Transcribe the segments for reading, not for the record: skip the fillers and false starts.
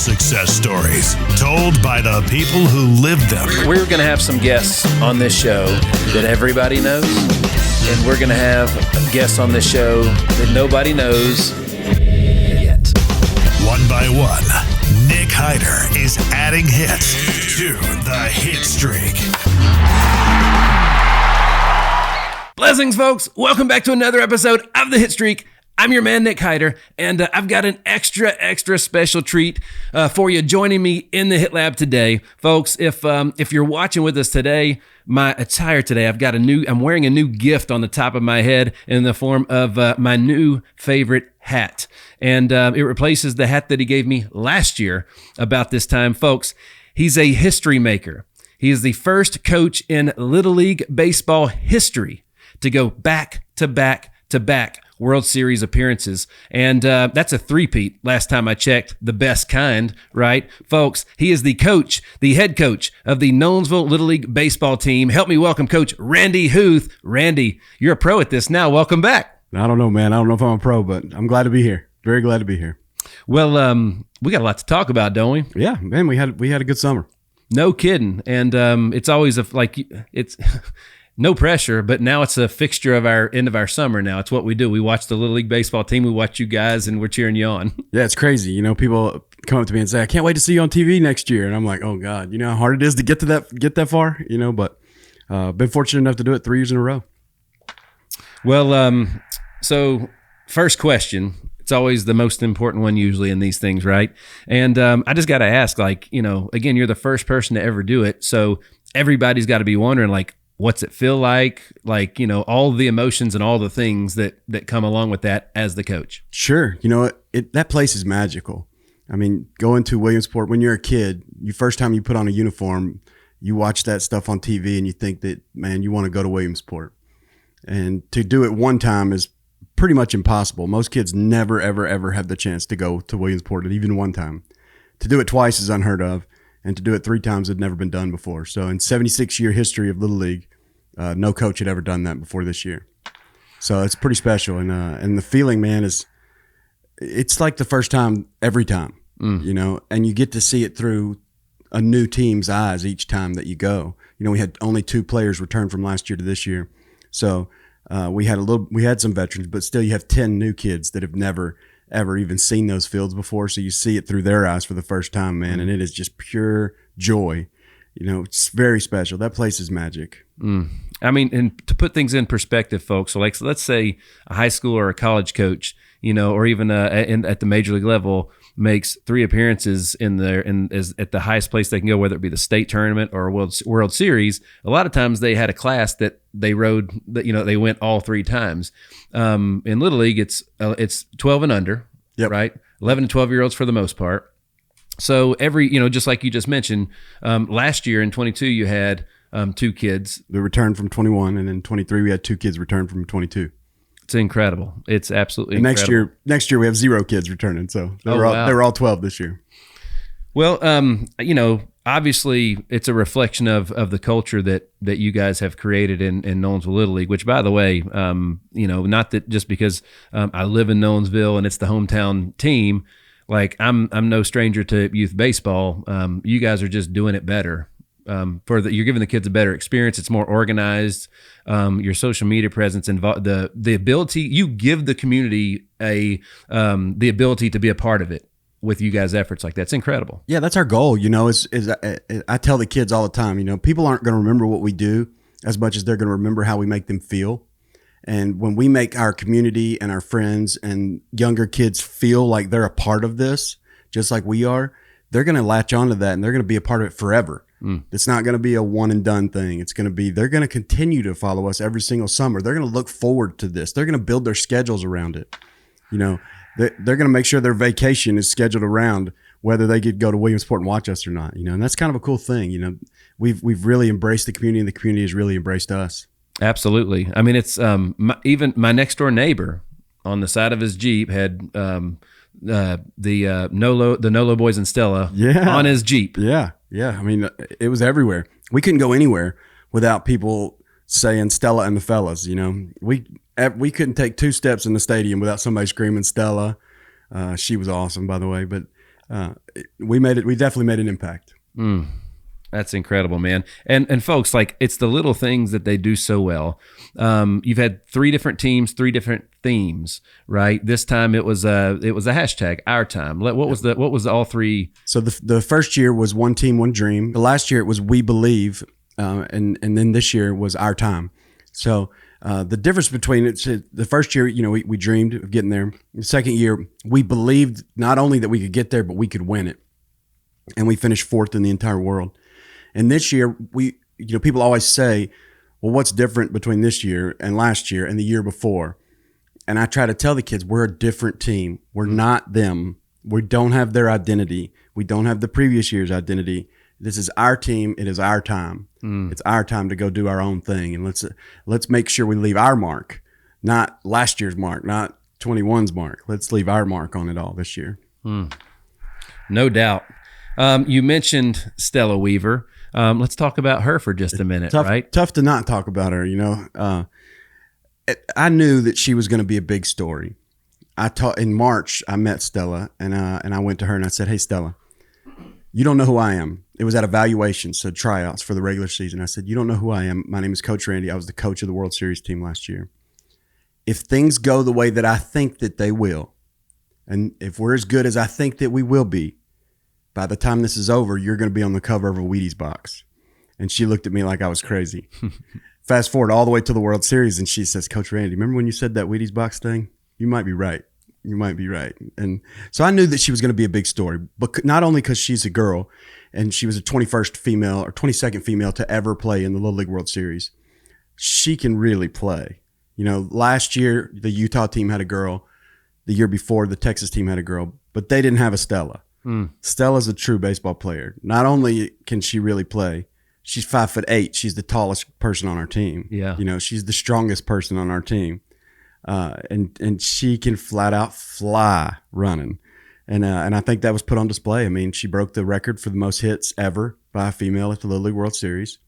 success stories told by the people who lived them. We're going to have some guests on this show that everybody knows, and we're going to have guests on this show that nobody knows yet. One by one, Nick Hyder is adding hits to the Hitstreak. Blessings, folks. Welcome back to another episode of the Hitstreak. I'm your man, Nick Hyder, and I've got an extra special treat for you joining me in the Hit Lab today. Folks, if you're watching with us today, my attire today, I'm wearing a new gift on the top of my head in the form of my new favorite hat. And it replaces the hat that he gave me last year about this time. Folks, he's a history maker. He is the first coach in Little League baseball history to go back-to-back World Series appearances. And that's a three-peat last time I checked, the best kind, right? Folks, he is the head coach of the Nolensville Little League baseball team. Help me welcome Coach Randy Huth. Randy, you're a pro at this now. Welcome back. I don't know, man. I don't know if I'm a pro, but I'm glad to be here. Very glad to be here. Well, we got a lot to talk about, don't we? Yeah, man, we had a good summer. No kidding. And it's always it's no pressure, but now it's a fixture of our end of our summer now. It's what we do. We watch the Little League baseball team. We watch you guys, and we're cheering you on. Yeah, it's crazy. You know, people come up to me and say, I can't wait to see you on TV next year. And I'm like, oh, God, you know how hard it is to get that far, you know, but been fortunate enough to do it 3 years in a row. Well, so first question. It's always the most important one usually in these things, right? And I just got to ask, again, you're the first person to ever do it. So everybody's got to be wondering, what's it feel like? All the emotions and all the things that come along with that as the coach. Sure. You know, that place is magical. I mean, going to Williamsport, when you're a kid, first time you put on a uniform, you watch that stuff on TV and you think that, man, you want to go to Williamsport. And to do it one time is pretty much impossible. Most kids never, ever have the chance to go to Williamsport even one time. To do it twice is unheard of. And to do it 3 times had never been done before. So in 76-year history of Little League, no coach had ever done that before this year. So it's pretty special. And the feeling, man, it's like the first time every time, you know, and you get to see it through a new team's eyes each time that you go. You know, we had only 2 players return from last year to this year. So we had some veterans, but still you have 10 new kids that have never ever even seen those fields before. So you see it through their eyes for the first time, man. And it is just pure joy. You know, it's very special. That place is magic. I mean, and to put things in perspective, folks, so let's say a high school or a college coach, you know, or even at the major league level makes 3 appearances at the highest place they can go, whether it be the state tournament or a World Series. A lot of times they had a class that they rode that, you know, they went all 3 times. In Little League, it's 12 and under, yep. Right? 11 to 12-year-olds for the most part. So just like you just mentioned, last year in 22 you had 2 kids. They returned from 21, and in 23 we had 2 kids return from 22. It's incredible. It's absolutely incredible. Next year we have 0 kids returning. So they were all 12 this year. Well, obviously it's a reflection of the culture that you guys have created in Nolensville Little League, which, by the way, not that just because I live in Nolensville and it's the hometown team, I'm no stranger to youth baseball. You guys are just doing it better. You're giving the kids a better experience. It's more organized. Your social media presence and the ability you give the community the ability to be a part of it with you guys' efforts like that. It's incredible. Yeah, that's our goal. You know, I tell the kids all the time. You know, people aren't going to remember what we do as much as they're going to remember how we make them feel. And when we make our community and our friends and younger kids feel like they're a part of this, just like we are, they're going to latch onto that and they're going to be a part of it forever. It's not going to be a one and done thing. It's going to be, they're going to continue to follow us every single summer. They're going to look forward to this. They're going to build their schedules around it. You know, they're going to make sure their vacation is scheduled around whether they could go to Williamsport and watch us or not. You know, and that's kind of a cool thing. You know, we've really embraced the community and the community has really embraced us. Absolutely. I mean, it's even my next door neighbor on the side of his Jeep had the Nolo Boys and Stella on his Jeep. Yeah. I mean, it was everywhere. We couldn't go anywhere without people saying Stella and the fellas. You know, we couldn't take 2 steps in the stadium without somebody screaming Stella. She was awesome, by the way. But we definitely made an impact. That's incredible, man. And folks, like, it's the little things that they do so well. You've had 3 different teams, 3 different themes, right? This time it was a hashtag, our time. What was all 3? So the first year was one team, one dream. The last year it was we believe, and then this year was our time. So the difference between it, the first year, we dreamed of getting there. The second year, we believed not only that we could get there, but we could win it. And we finished 4th in the entire world. And this year, people always say, well, what's different between this year and last year and the year before? And I try to tell the kids, we're a different team. We're not them. We don't have their identity. We don't have the previous year's identity. This is our team. It is our time. It's our time to go do our own thing. And let's make sure we leave our mark, not last year's mark, not 21's mark. Let's leave our mark on it all this year. No doubt. You mentioned Stella Weaver. Let's talk about her for just a minute, right? Tough to not talk about her. I knew that she was going to be a big story. In March, I met Stella, and I went to her and I said, "Hey, Stella, you don't know who I am." It was at evaluation, so tryouts for the regular season. I said, "You don't know who I am. My name is Coach Randy. I was the coach of the World Series team last year. If things go the way that I think that they will, and if we're as good as I think that we will be, by the time this is over, you're going to be on the cover of a Wheaties box." And she looked at me like I was crazy. Fast forward all the way to the World Series, and she says, "Coach Randy, remember when you said that Wheaties box thing? You might be right. You might be right." And so I knew that she was going to be a big story, but not only because she's a girl, and she was the 21st female or 22nd female to ever play in the Little League World Series. She can really play. Last year, the Utah team had a girl. The year before, the Texas team had a girl, but they didn't have a Stella. Stella's a true baseball player. Not only can she really play, she's 5'8". She's the tallest person on our team. Yeah. She's the strongest person on our team. And she can flat out fly running. And I think that was put on display. I mean, she broke the record for the most hits ever by a female at the Little League World Series.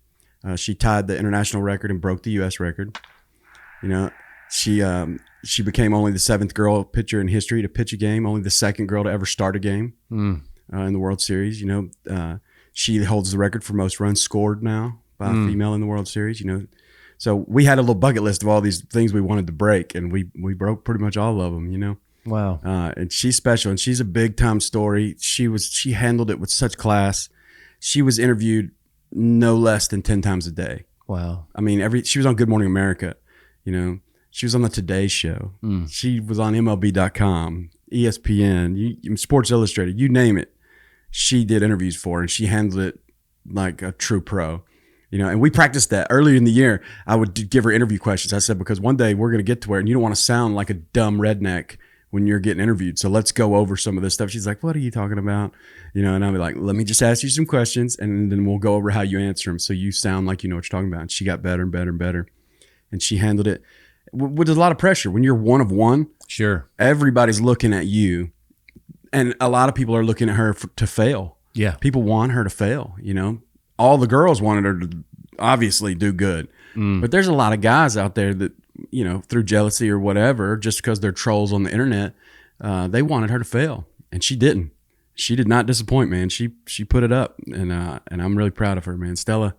She tied the international record and broke the U.S. record. She became only the 7th girl pitcher in history to pitch a game, only the 2nd girl to ever start a game in the World Series. She holds the record for most runs scored now by a female in the World Series. So we had a little bucket list of all these things we wanted to break, and we broke pretty much all of them. Wow. And she's special, and she's a big time story. She handled it with such class. She was interviewed no less than 10 times a day. Wow. I mean, she was on Good Morning America. She was on the Today Show. She was on MLB.com, ESPN, Sports Illustrated, you name it. She did interviews for, and she handled it like a true pro. And we practiced that earlier in the year. I would give her interview questions. I said, because one day we're going to get to where, and you don't want to sound like a dumb redneck when you're getting interviewed. So let's go over some of this stuff. She's like, "What are you talking about?" And I'll be like, "Let me just ask you some questions, and then we'll go over how you answer them so you sound like you know what you're talking about." And she got better and better and better. And she handled it with a lot of pressure. When you're one of one, sure, everybody's looking at you, and a lot of people are looking at her to fail. Yeah, people want her to fail. All the girls wanted her to obviously do good, but there's a lot of guys out there that through jealousy or whatever, just because they're trolls on the internet, they wanted her to fail, and she didn't. She did not disappoint, man. She put it up, and I'm really proud of her, man. Stella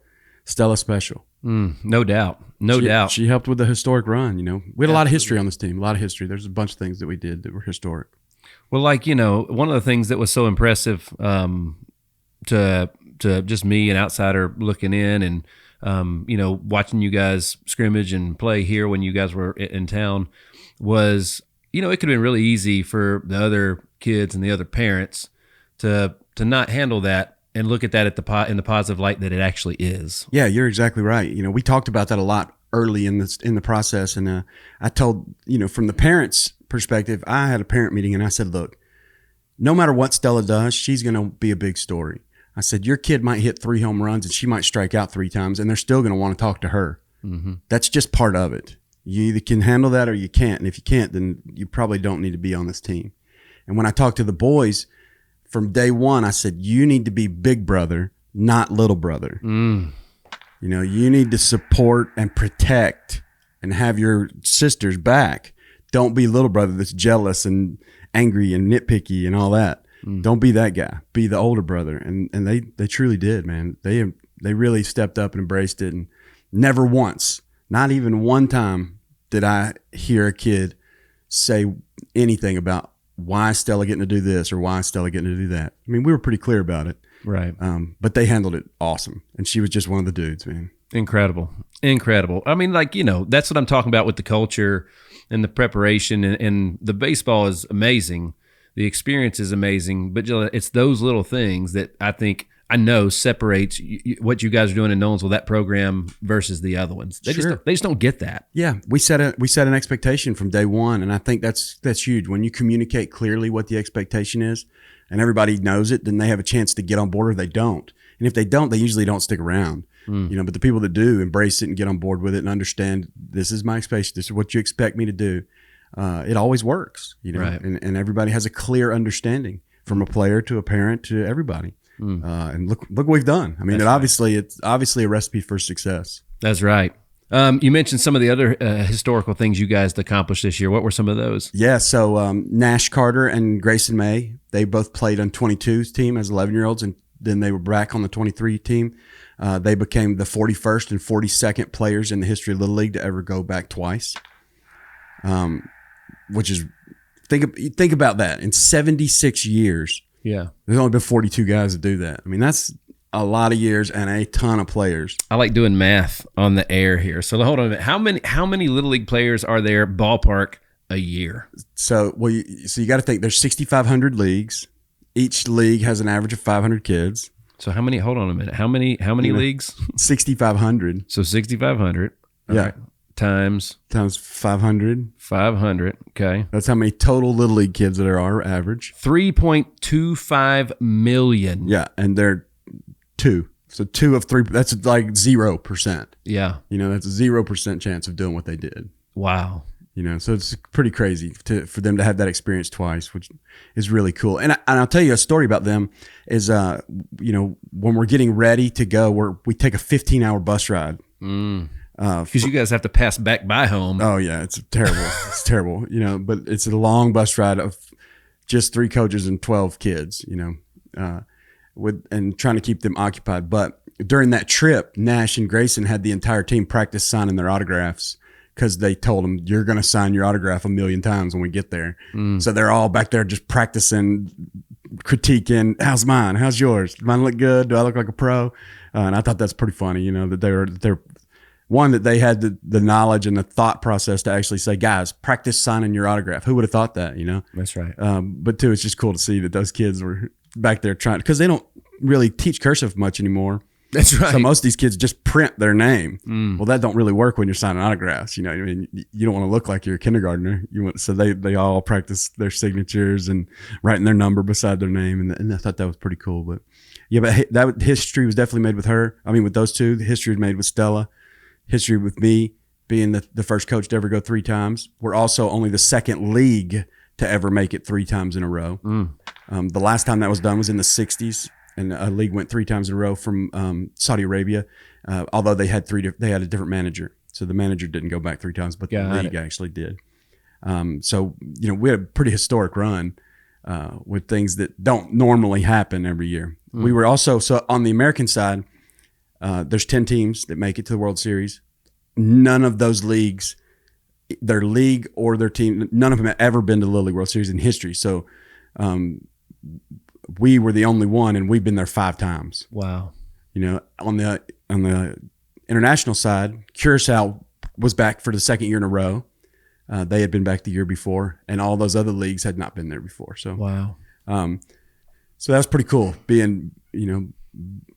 special. No doubt. No doubt. She helped with the historic run. We had a lot of history on this team, a lot of history. There's a bunch of things that we did that were historic. Well, one of the things that was so impressive to just me, an outsider looking in, and watching you guys scrimmage and play here when you guys were in town was, it could have been really easy for the other kids and the other parents to not handle that and look at that in the positive light that it actually is. Yeah, you're exactly right. We talked about that a lot early in the process, and I told from the parents' perspective, I had a parent meeting, and I said, "Look, no matter what Stella does, she's going to be a big story." I said, "Your kid might hit 3 home runs, and she might strike out 3 times, and they're still going to want to talk to her. That's just part of it. You either can handle that or you can't, and if you can't, then you probably don't need to be on this team." And when I talked to the boys, from day one, I said, "You need to be big brother, not little brother. You need to support and protect and have your sister's back. Don't be little brother that's jealous and angry and nitpicky and all that." Don't be that guy. Be the older brother. And they truly did, man. They really stepped up and embraced it. And never once, not even one time, did I hear a kid say anything about why is Stella getting to do this or why is Stella getting to do that. I mean, we were pretty clear about it. Right. But they handled it awesome. And she was just one of the dudes, man. Incredible. I mean, like, that's what I'm talking about with the culture and the preparation, and the baseball is amazing. The experience is amazing, but it's those little things that I know separates what you guys are doing in Nolensville, that program, versus the other ones. They just don't get that. Yeah, we set an expectation from day one, and I think that's huge. When you communicate clearly what the expectation is, and everybody knows it, then they have a chance to get on board, or they don't. And if they don't, they usually don't stick around. But the people that do embrace it and get on board with it and understand, this is my expectation, this is what you expect me to do, it always works. Right. And everybody has a clear understanding, from a player to a parent to everybody. And look what we've done. I mean, it's obviously a recipe for success. That's right. You mentioned some of the other historical things you guys accomplished this year. What were some of those? Yeah, so Nash Carter and Grayson May, they both played on 22's team as 11-year-olds, and then they were back on the 23 team. They became the 41st and 42nd players in the history of Little League to ever go back twice. Which is, think about that. In 76 years, yeah, there's only been 42 guys that do that. I mean, that's a lot of years and a ton of players. I like doing math on the air here. So hold on a minute. How many Little League players are there ballpark a year? So you got to think there's 6,500 leagues. Each league has an average of 500 kids. So how many? Hold on a minute. How many leagues? 6,500. So 6,500. Yeah. Right. Times 500. 500. Okay. That's how many total Little League kids there are average. 3.25 million. Yeah, and they're 2. So 2 of 3. That's like 0%. Yeah. That's a 0% chance of doing what they did. Wow. So it's pretty crazy for them to have that experience twice, which is really cool. And I'll tell you a story about them is, when we're getting ready to go, we take a 15-hour bus ride. Because you guys have to pass back by home. Oh yeah, it's terrible. It's terrible. But it's a long bus ride of just 3 coaches and 12 kids. And trying to keep them occupied. But during that trip, Nash and Grayson had the entire team practice signing their autographs, because they told them, you're going to sign your autograph 1,000,000 times when we get there. So they're all back there just practicing, critiquing, how's mine? How's yours? Does mine look good? Do I look like a pro? And I thought that's pretty funny, that they're one, that they had the knowledge and the thought process to actually say, guys, practice signing your autograph. Who would have thought that, That's right. But two, it's just cool to see that those kids were back there trying, because they don't really teach cursive much anymore. That's right. So most of these kids just print their name. Well, that don't really work when you're signing autographs. You don't want to look like you're a kindergartner. So they all practice their signatures and writing their number beside their name. And I thought that was pretty cool. But yeah, but that history was definitely made with her. I mean, with those two, the history was made with Stella. History with me being the first coach to ever go 3 times. We're also only the second league to ever make it 3 times in a row. The last time that was done was in the 60s. And a league went 3 times in a row from Saudi Arabia, although they had a different manager, so the manager didn't go back 3 times, but the league actually did. So we had a pretty historic run with things that don't normally happen every year. We were also, so on the American side, there's 10 teams that make it to the World Series. None of those leagues, their league or their team, none of them have ever been to the Little League World Series in history. So we were the only one, and we've been there 5 times. Wow. On the international side, Curacao was back for the 2nd year in a row. They had been back the year before, and all those other leagues had not been there before. So wow. So that was pretty cool. Being,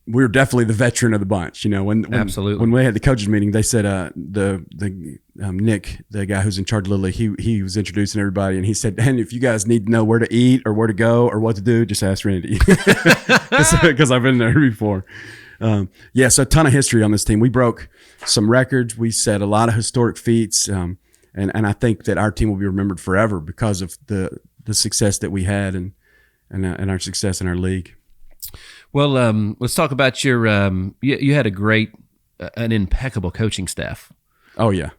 we were definitely the veteran of the bunch. Absolutely. When we had the coaches meeting, they said Nick, the guy who's in charge of Little League, he was introducing everybody, and he said, "And if you guys need to know where to eat or where to go or what to do, just ask Randy," because I've been there before. So a ton of history on this team. We broke some records. We set a lot of historic feats, and I think that our team will be remembered forever because of the success that we had and our success in our league. Well, let's talk about your. You had an impeccable coaching staff. Oh yeah,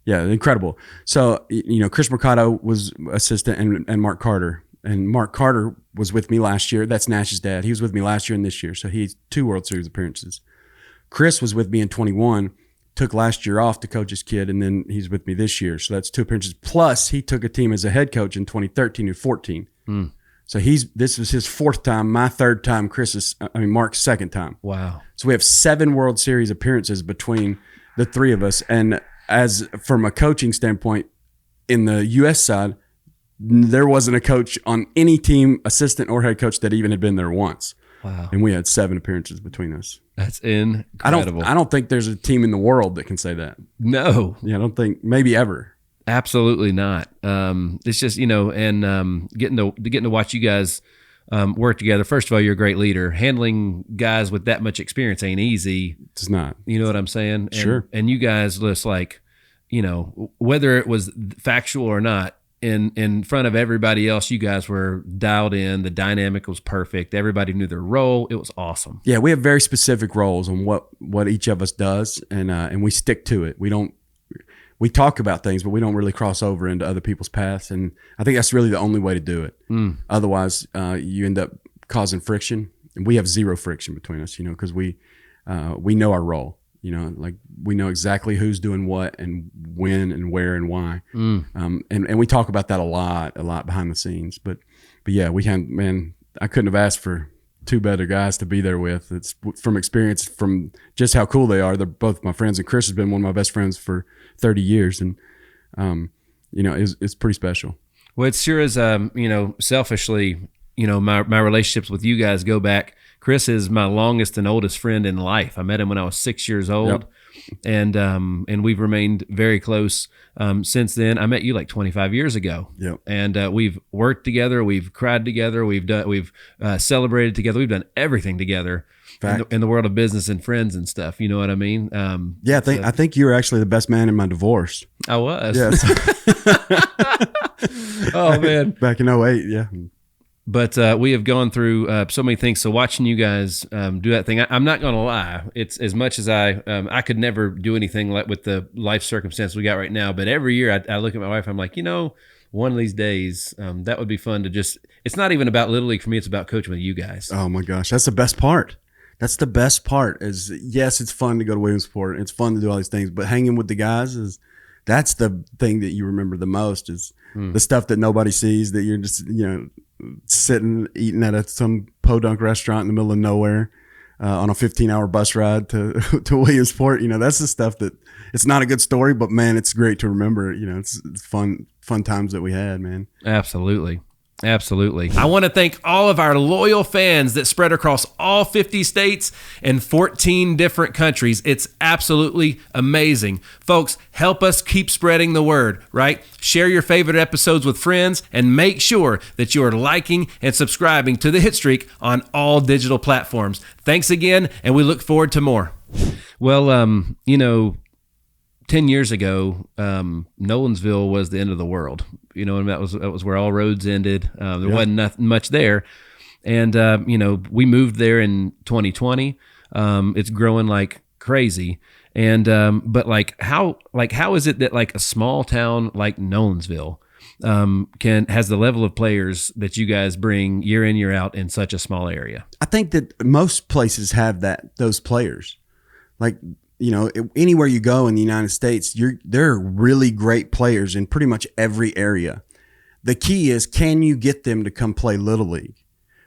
incredible. So Chris Mercado was assistant, and Mark Carter And Mark Carter was with me last year. That's Nash's dad. He was with me last year and this year. So he's 2 World Series appearances. Chris was with me in 21, took last year off to coach his kid, and then he's with me this year. So that's 2 appearances. Plus, he took a team as a head coach in 2013 and 14. So this was his 4th time, my 3rd time, Mark's 2nd time. Wow. So we have 7 World Series appearances between the 3 of us. And as from a coaching standpoint, in the U.S. side, there wasn't a coach on any team, assistant or head coach, that even had been there once. Wow. And we had 7 appearances between us. That's incredible. I don't think there's a team in the world that can say that. No. Yeah, I don't think, maybe ever. Absolutely not. It's just, and getting to watch you guys work together. First of all, you're a great leader. Handling guys with that much experience ain't easy. It's not. You know what I'm saying? Sure. And you guys just like, whether it was factual or not, in front of everybody else, you guys were dialed in. The dynamic was perfect. Everybody knew their role. It was awesome. Yeah, we have very specific roles on what each of us does, and we stick to it. We talk about things, but we don't really cross over into other people's paths. And I think that's really the only way to do it. Otherwise, you end up causing friction. And we have 0 friction between us, because we know our role. Like we know exactly who's doing what and when and where and why. And we talk about that a lot behind the scenes. But yeah, I couldn't have asked for 2 better guys to be there with. It's from experience, from just how cool they are. They're both my friends, and Chris has been one of my best friends for 30 years. And, it's pretty special. Well, it sure is, selfishly, my relationships with you guys go back. Chris is my longest and oldest friend in life. I met him when I was 6 years old. Yep. And we've remained very close since then. I met you like 25 years ago. Yep. And we've worked together, we've cried together, we've celebrated together, we've done everything together in the world of business and friends and stuff. You know what I mean? I think you were actually the best man in my divorce. I was. Yes. Oh man. Back in 08, yeah. But we have gone through so many things. So watching you guys do that thing, I'm not going to lie. It's as much as I could never do anything like with the life circumstance we got right now. But every year I look at my wife, I'm like, one of these days that would be fun to just. It's not even about Little League for me. It's about coaching with you guys. Oh my gosh, that's the best part. That's the best part. Is yes, it's fun to go to Williamsport. It's fun to do all these things, but hanging with the guys that's the thing that you remember the most. Is the stuff that nobody sees, that you're just sitting eating at some podunk restaurant in the middle of nowhere on a 15-hour bus ride to Williamsport. That's the stuff that it's not a good story, but man, it's great to remember. It's fun times that we had, man. Absolutely. Absolutely. I want to thank all of our loyal fans that spread across all 50 states and 14 different countries. It's absolutely amazing. Folks, help us keep spreading the word, right? Share your favorite episodes with friends and make sure that you are liking and subscribing to the Hitstreak on all digital platforms. Thanks again, and we look forward to more. Well, 10 years ago, Nolensville was the end of the world, and that was where all roads ended. There wasn't nothing much there. And, we moved there in 2020. It's growing like crazy. And, but how is it that like a small town like Nolensville, has the level of players that you guys bring year in, year out in such a small area? I think that most places have those players. Like, anywhere you go in the United States, there are really great players in pretty much every area. The key is, can you get them to come play Little League?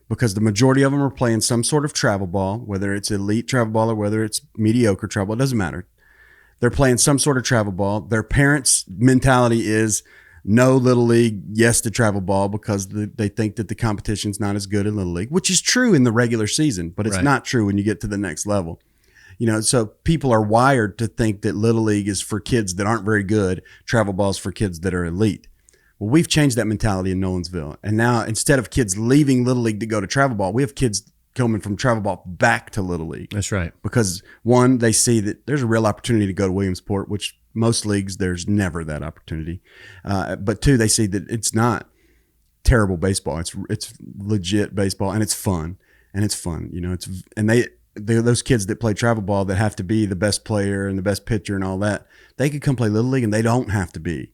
Because the majority of them are playing some sort of travel ball, whether it's elite travel ball or whether it's mediocre travel, it doesn't matter. They're playing some sort of travel ball. Their parents' mentality is no Little League, yes to travel ball, because they think that the competition's not as good in Little League, which is true in the regular season, but it's not true when you get to the next level. So people are wired to think that Little League is for kids that aren't very good, travel ball's for kids that are elite. Well, we've changed that mentality in Nolensville. And now instead of kids leaving Little League to go to travel ball, we have kids coming from travel ball back to Little League. That's right. Because one, they see that there's a real opportunity to go to Williamsport, which most leagues, there's never that opportunity. But two, they see that it's not terrible baseball. It's legit baseball, and it's fun. Those kids that play travel ball that have to be the best player and the best pitcher and all that, they could come play Little League and they don't have to be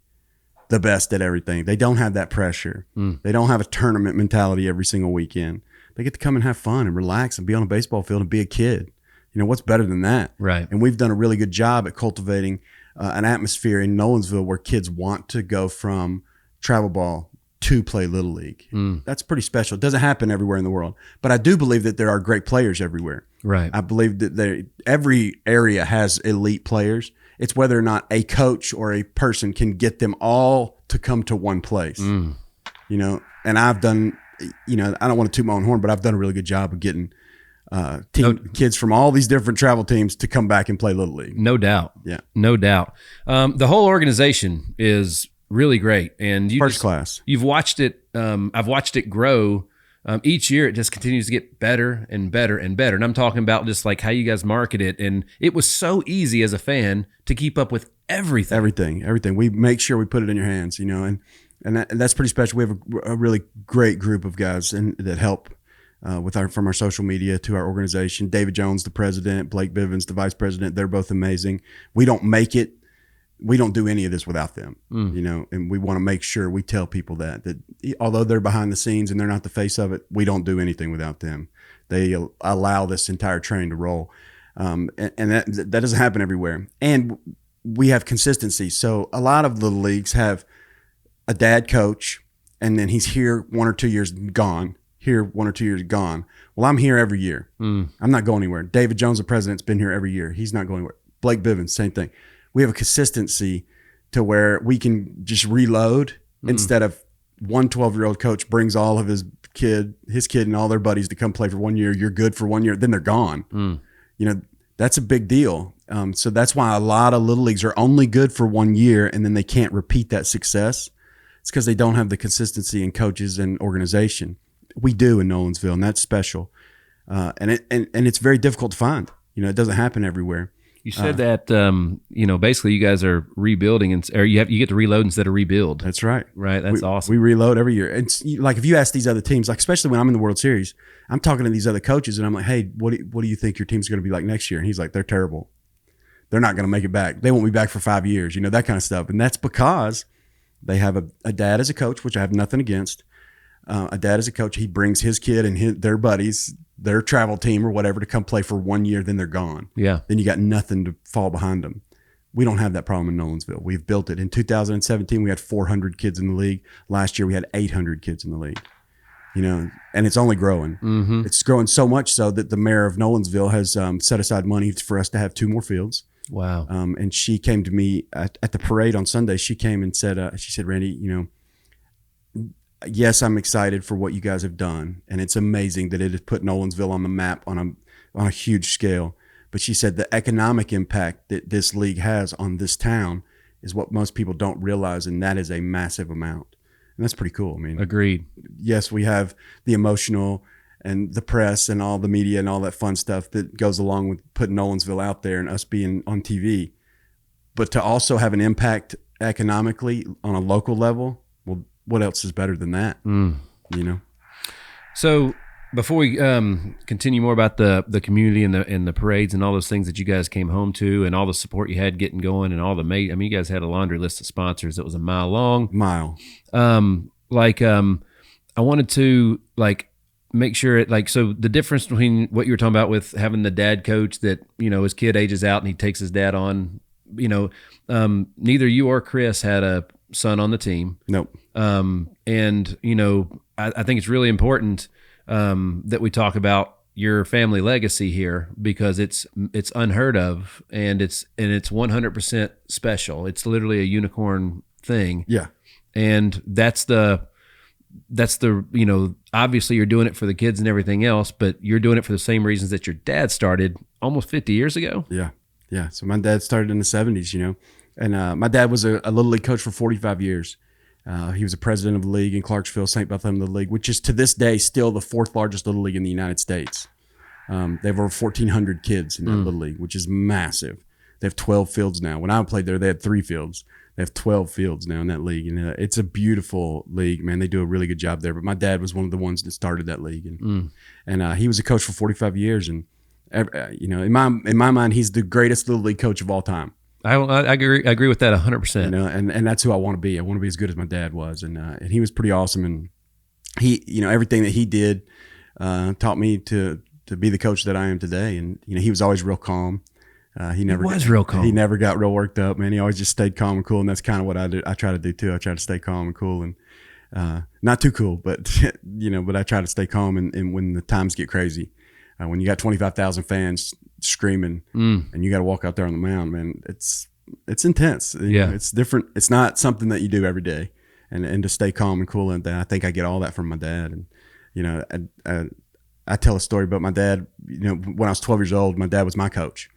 the best at everything. They don't have that pressure. They don't have a tournament mentality every single weekend. They get to come and have fun and relax and be on a baseball field and be a kid. You know, what's better than that? Right. And we've done a really good job at cultivating an atmosphere in Nolensville where kids want to go from travel ball to play Little League. That's pretty special. It doesn't happen everywhere in the world. But I do believe that there are great players everywhere. Right. I believe that every area has elite players. It's whether or not a coach or a person can get them all to come to one place. You know, and I've done, you know, I don't want to toot my own horn, but I've done a really good job of getting kids from all these different travel teams to come back and play Little League. No doubt. Yeah. No doubt. The whole organization is really great. And First class. You've watched it. I've watched it grow. Each year, it just continues to get better and better and better. And I'm talking about just like how you guys market it. And it was so easy as a fan to keep up with everything. Everything. We make sure we put it in your hands, you know, and that's pretty special. We have a really great group of guys that help from our social media to our organization. David Jones, the president, Blake Bivens, the vice president. They're both amazing. We don't make it. We don't do any of this without them, you know, and we want to make sure we tell people that although they're behind the scenes and they're not the face of it, we don't do anything without them. They allow this entire train to roll. And that doesn't happen everywhere. And we have consistency. So a lot of little leagues have a dad coach, and then he's here 1 or 2 years gone, here 1 or 2 years gone. Well, I'm here every year. I'm not going anywhere. David Jones, the president's been here every year. He's not going anywhere. Blake Bivens, same thing. We have a consistency to where we can just reload instead of one 12-year-old coach brings all of his kid and all their buddies to come play for 1 year. You're good for 1 year. Then they're gone. You know, that's a big deal. So that's why a lot of little leagues are only good for 1 year and then they can't repeat that success. It's because they don't have the consistency in coaches and organization. We do in Nolensville, and that's special. And it's very difficult to find. You know, it doesn't happen everywhere. You said that, you know, basically you guys are rebuilding, or you get to reload instead of rebuild. That's right. Right. That's awesome. We reload every year. And like if you ask these other teams, like especially when I'm in the World Series, I'm talking to these other coaches and I'm like, hey, what do you think your team's going to be like next year? And he's like, they're terrible. They're not going to make it back. They won't be back for 5 years, you know, that kind of stuff. And that's because they have a dad as a coach, which I have nothing against. A dad as a coach, he brings his kid and their buddies, their travel team or whatever, to come play for 1 year, then they're gone. Yeah. Then you got nothing to fall behind them. We don't have that problem in Nolensville. We've built it. In 2017, we had 400 kids in the league. Last year, we had 800 kids in the league. You know, and it's only growing. It's growing so much so that the mayor of Nolensville has set aside money for us to have 2 more fields. Wow. And she came to me at the parade on Sunday. She came and said, she said, Randy, you know, yes, I'm excited for what you guys have done, and it's amazing that it has put Nolensville on the map on a huge scale. But she said the economic impact that this league has on this town is what most people don't realize, and that is a massive amount. And that's pretty cool. I mean, agreed. Yes, we have the emotional and the press and all the media and all that fun stuff that goes along with putting Nolensville out there and us being on TV. But to also have an impact economically on a local level, well, what else is better than that? You know? So before we continue more about the community and the parades and all those things that you guys came home to and all the support you had getting going and all the you guys had a laundry list of sponsors that was a mile long. I wanted to make sure so the difference between what you were talking about with having the dad coach that, you know, his kid ages out and he takes his dad on, you know, neither you or Chris had a son on the team. Nope. And, you know, I think it's really important that we talk about your family legacy here because it's unheard of and it's 100% special. It's literally a unicorn thing. Yeah. And that's the, you know, obviously you're doing it for the kids and everything else, but you're doing it for the same reasons that your dad started almost 50 years ago. Yeah. Yeah. So my dad started in the 70s, you know, and my dad was a Little League coach for 45 years. He was a president of the league in Clarksville, St. Bethlehem Little League, which is to this day still the 4th largest Little League in the United States. They have over 1,400 kids in that Little League, which is massive. They have 12 fields now. When I played there, they had 3 fields. They have 12 fields now in that league. And it's a beautiful league, man. They do a really good job there. But my dad was one of the ones that started that league. And he was a coach for 45 years. And, you know, in my mind, he's the greatest Little League coach of all time. I agree with that 100%. You know, and that's who I want to be. I want to be as good as my dad was, and he was pretty awesome. And he, you know, everything that he did taught me to be the coach that I am today. And you know, he was always real calm. He was real calm. He never got real worked up, man. He always just stayed calm and cool, and that's kind of what I do. I try to do too. I try to stay calm and cool, and not too cool, but you know, but I try to stay calm. And when the times get crazy, when you got 25,000 fans screaming, and you got to walk out there on the mound, man, it's intense. Yeah, it's different. It's not something that you do every day, and to stay calm and cool. And I think I get all that from my dad. And you know, I tell a story about my dad. You know, when I was 12 years old, my dad was my coach,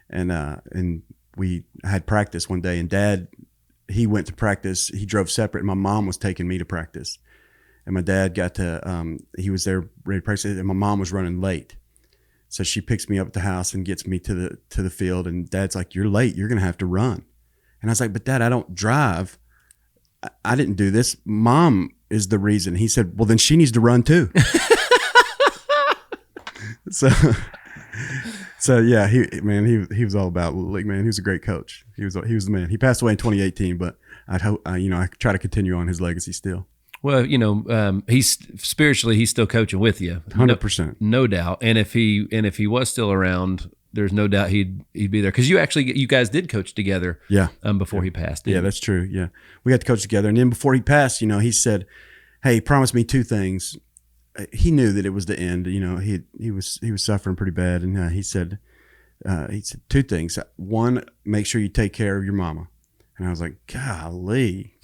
and we had practice one day, and Dad, he went to practice. He drove separate, and my mom was taking me to practice, and my dad got to. He was there ready to practice, and my mom was running late. So she picks me up at the house and gets me to the field, and Dad's like, "You're late. You're gonna have to run." And I was like, "But Dad, I don't drive. I didn't do this. Mom is the reason." He said, "Well, then she needs to run too." So yeah, he was all about Little League, man. He was a great coach. He was the man. He passed away in 2018, but I try to continue on his legacy still. Well, you know, he's still coaching with you, 100%, no doubt. And if he was still around, there's no doubt he'd be there, because you guys did coach together. Yeah. Before he passed. Yeah, that's true. Yeah, we got to coach together, and then before he passed, you know, he said, "Hey, he promised me two things." He knew that it was the end. You know, he was suffering pretty bad, and he said two things. One, make sure you take care of your mama. And I was like, golly,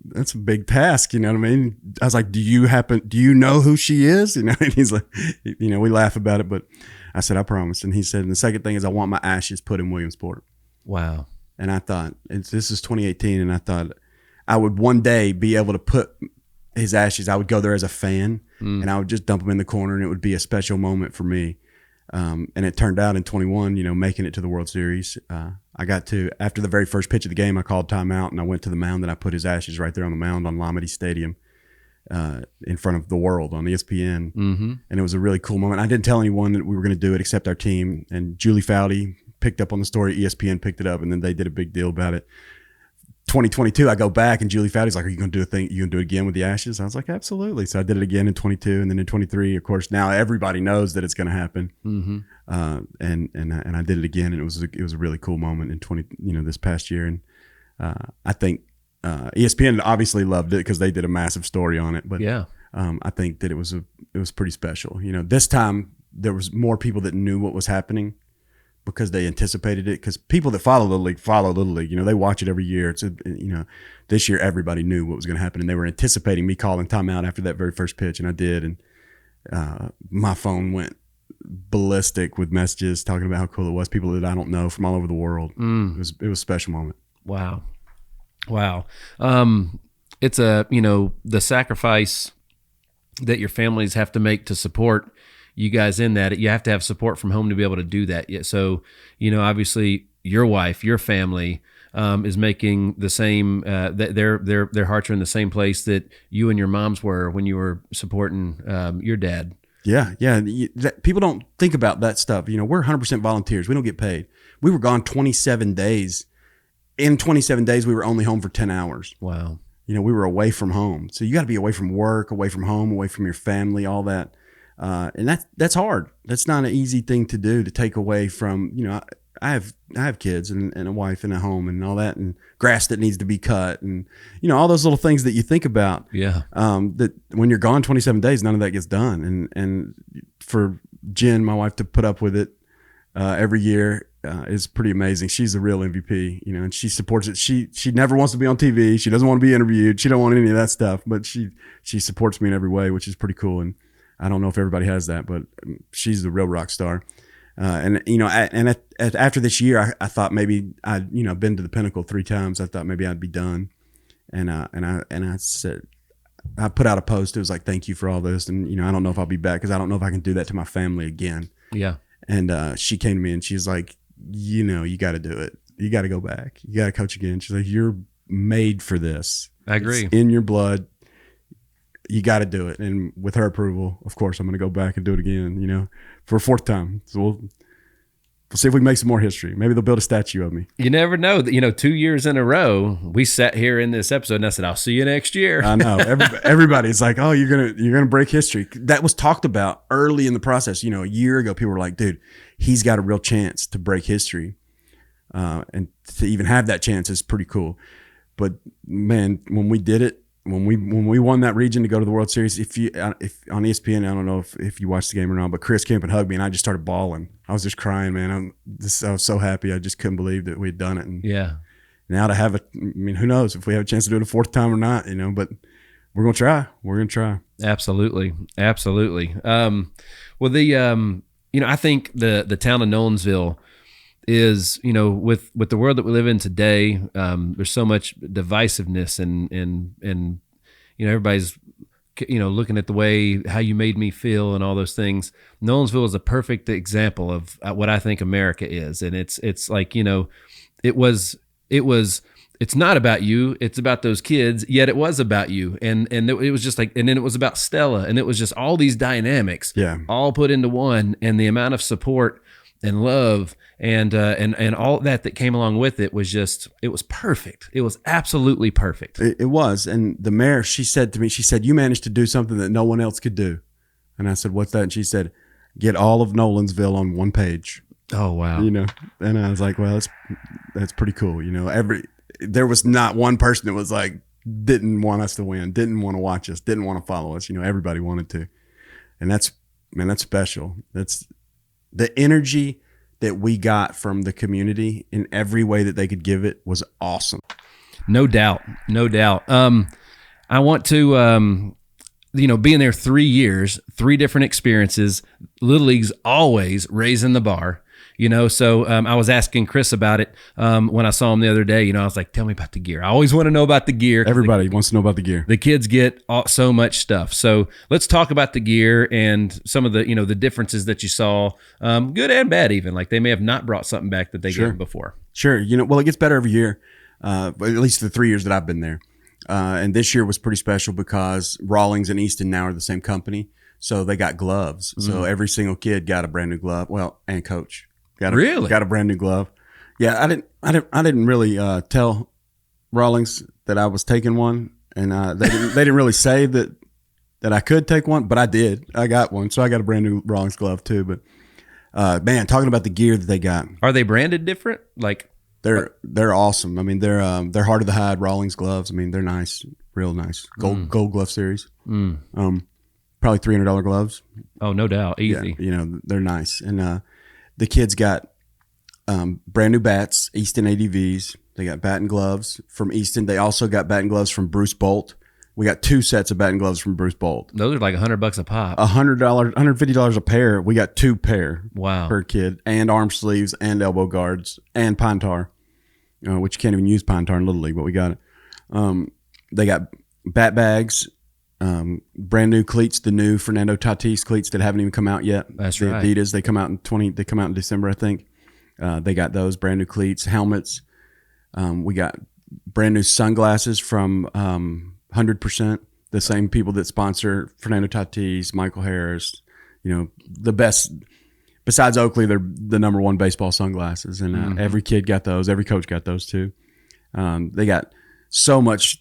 that's a big task. You know what I mean? I was like, do you know who she is? You know, and he's like, you know, we laugh about it, but I said, I promise. And he said, and the second thing is, I want my ashes put in Williamsport. Wow. And I thought, this is 2018, and I thought I would one day be able to put his ashes. I would go there as a fan, and I would just dump them in the corner, and it would be a special moment for me. And it turned out in 21, you know, making it to the World Series. I got to, after the very first pitch of the game, I called timeout, and I went to the mound, and I put his ashes right there on the mound on Lamade Stadium in front of the world on ESPN. Mm-hmm. And it was a really cool moment. I didn't tell anyone that we were going to do it except our team. And Julie Foudy picked up on the story. ESPN picked it up, and then they did a big deal about it. 2022, I go back, and Julie Foudy's like, "Are you going to do a thing? You going to do it again with the ashes?" I was like, "Absolutely." So I did it again in 22, and then in 23, of course, now everybody knows that it's going to happen. Mm-hmm. And I did it again, and it was a really cool moment in this past year. And I think ESPN obviously loved it because they did a massive story on it. But yeah, I think that it was pretty special. You know, this time there was more people that knew what was happening, because they anticipated it. Because people that follow Little League, you know, they watch it every year. This year everybody knew what was going to happen, and they were anticipating me calling timeout after that very first pitch, and I did. And my phone went ballistic with messages talking about how cool it was. People that I don't know from all over the world. It was a special moment. Wow. It's the sacrifice that your families have to make to support you guys in that. You have to have support from home to be able to do that. So, you know, obviously your wife, your family is making the same, their hearts are in the same place that you and your moms were when you were supporting your dad. Yeah. People don't think about that stuff. You know, we're 100% volunteers. We don't get paid. We were gone 27 days. In 27 days, we were only home for 10 hours. Wow. You know, we were away from home. So you got to be away from work, away from home, away from your family, all that. And that's hard. That's not an easy thing to do, to take away from, you know, I have kids and a wife and a home and all that, and grass that needs to be cut, and, you know, all those little things that you think about. Yeah. That when you're gone 27 days, none of that gets done. And for Jen, my wife, to put up with it every year is pretty amazing. She's the real MVP, you know, and she supports it. She never wants to be on TV. She doesn't want to be interviewed. She don't want any of that stuff, but she supports me in every way, which is pretty cool. And I don't know if everybody has that, but she's the real rock star. And, you know, after this year, I thought maybe I'd, you know, been to the pinnacle 3 times. I thought maybe I'd be done. And I said, I put out a post. It was like, "Thank you for all this. And, you know, I don't know if I'll be back, because I don't know if I can do that to my family again." Yeah. And she came to me and she's like, "You know, you got to do it. You got to go back. You got to coach again." She's like, "You're made for this. I agree. It's in your blood. You got to do it." And with her approval, of course, I'm going to go back and do it again, you know, for a 4th time. So We'll see if we can make some more history. Maybe they'll build a statue of me. You never know. 2 years in a row, we sat here in this episode and I said, I'll see you next year. I know. Everybody's like, oh, you're gonna break history. That was talked about early in the process. A year ago, people were like, dude, he's got a real chance to break history. And to even have that chance is pretty cool. But man, when we did it, when we won that region to go to the World Series, if on ESPN, I don't know if you watched the game or not, but Chris came and hugged me and I just started bawling. I was just crying, man. I was so happy. I just couldn't believe that we had done it. And yeah. Now to have who knows if we have a chance to do it a fourth time or not, but we're going to try. We're going to try. Absolutely. Absolutely. I think the town of Nolensville is, with the world that we live in today, there's so much divisiveness and everybody's, looking at the way how you made me feel and all those things. Nolensville is a perfect example of what I think America is. And it's like, it's not about you, it's about those kids, yet it was about you. And it was just like, and then it was about Stella, and it was just all these dynamics all put into one, and the amount of support and love and all that came along with it was just, it was perfect. It was absolutely perfect. It was. And the mayor, she said to me, you managed to do something that no one else could do. And I said, what's that? And she said, get all of Nolensville on one page. Oh, wow. And I was like, well, that's pretty cool. There was not one person that was like, didn't want us to win, didn't want to watch us, didn't want to follow us. Everybody wanted to. And that's special. That's the energy that we got from the community in every way that they could give it was awesome. No doubt. I want to, being there 3 years, 3 different experiences, Little League's always raising the bar. So I was asking Chris about it when I saw him the other day. I was like, tell me about the gear. I always want to know about the gear. Everybody wants to know about the gear. The kids get so much stuff. So let's talk about the gear and some of the, the differences that you saw, good and bad even. Like they may have not brought something back that they gave before. Sure. Well, it gets better every year, at least the 3 years that I've been there. And this year was pretty special because Rawlings and Easton now are the same company. So they got gloves. Mm-hmm. So every single kid got a brand new glove. Well, and coach. Got a brand new glove. Yeah, I didn't really tell Rawlings that I was taking one, and they didn't really say that I could take one, but I did. I got one, so I got a brand new Rawlings glove too. But man, talking about the gear that they got, are they branded different? Like they're awesome. I mean, they're hard to the hide Rawlings gloves. I mean, they're nice, real nice. Gold glove series. Probably $300 gloves. Oh, no doubt, easy. Yeah, they're nice, and the kids got brand new bats, Easton ADVs. They got bat and gloves from Easton. They also got bat and gloves from Bruce Bolt. We got 2 sets of bat and gloves from Bruce Bolt. Those are like $100 a pop. $100, $150 a pair. We got 2 pair. Wow. Per kid, and arm sleeves and elbow guards and pine tar, which you can't even use pine tar in Little League, but we got it. They got bat bags. Brand new cleats, the new Fernando Tatis cleats that haven't even come out yet. That's the right. Adidas, they come out in December, I think. They got those brand new cleats, helmets. We got brand new sunglasses from 100%, the same people that sponsor Fernando Tatis, Michael Harris. The best. Besides Oakley, they're the number 1 baseball sunglasses, and every kid got those. Every coach got those too. They got so much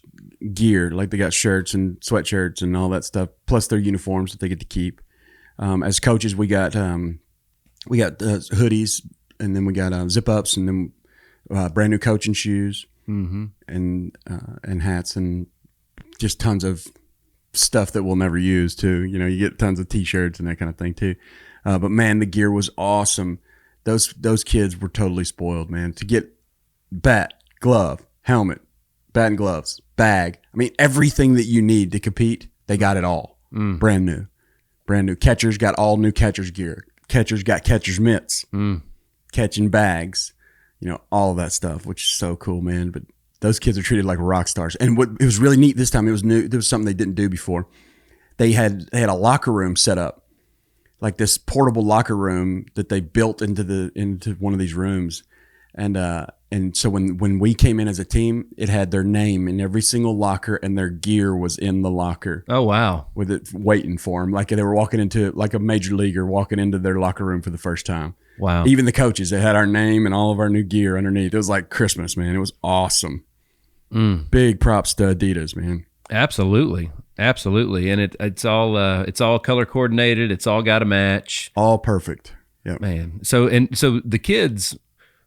gear, like they got shirts and sweatshirts and all that stuff, plus their uniforms that they get to keep. As coaches, we got hoodies, and then we got zip ups, and then brand new coaching shoes, and hats, and just tons of stuff that we'll never use too. You get tons of t-shirts and that kind of thing too. But man, the gear was awesome. Those kids were totally spoiled, man. To get bat, glove, helmet, bat and gloves, bag. I mean, everything that you need to compete, they got it all. Brand new. Catchers got all new catcher's gear. Catchers got catcher's mitts, catching bags, all of that stuff, which is so cool, man. But those kids are treated like rock stars. And what it was really neat this time, it was new. There was something they didn't do before. They had a locker room set up, like this portable locker room that they built into one of these rooms. And so when we came in as a team, it had their name in every single locker, and their gear was in the locker. Oh, wow. With it waiting for them. Like they were walking into, like a major leaguer walking into their locker room for the first time. Wow. Even the coaches, they had our name and all of our new gear underneath. It was like Christmas, man. It was awesome. Big props to Adidas, man. Absolutely. And it's all color coordinated. It's all got a match. All perfect. Yep. Man. So the kids,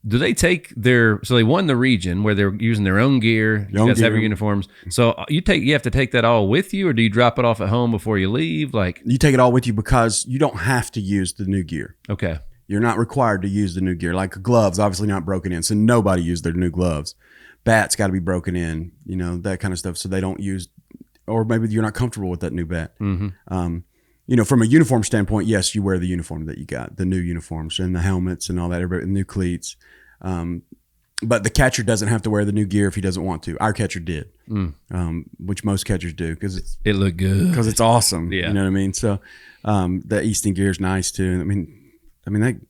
do they take so they won the region where they're using their own gear. You guys have your uniforms. So you have to take that all with you, or do you drop it off at home before you leave? Like, you take it all with you because you don't have to use the new gear. Okay. You're not required to use the new gear. Like gloves, obviously not broken in. So nobody used their new gloves. Bats got to be broken in, that kind of stuff. So they don't use, or maybe you're not comfortable with that new bat. Mm-hmm. From a uniform standpoint, yes, you wear the uniform that you got, the new uniforms and the helmets and all that, the new cleats. But the catcher doesn't have to wear the new gear if he doesn't want to. Our catcher did, which most catchers do because it looked good. Because it's awesome. Yeah. You know what I mean? So the Easton gear is nice too. I mean,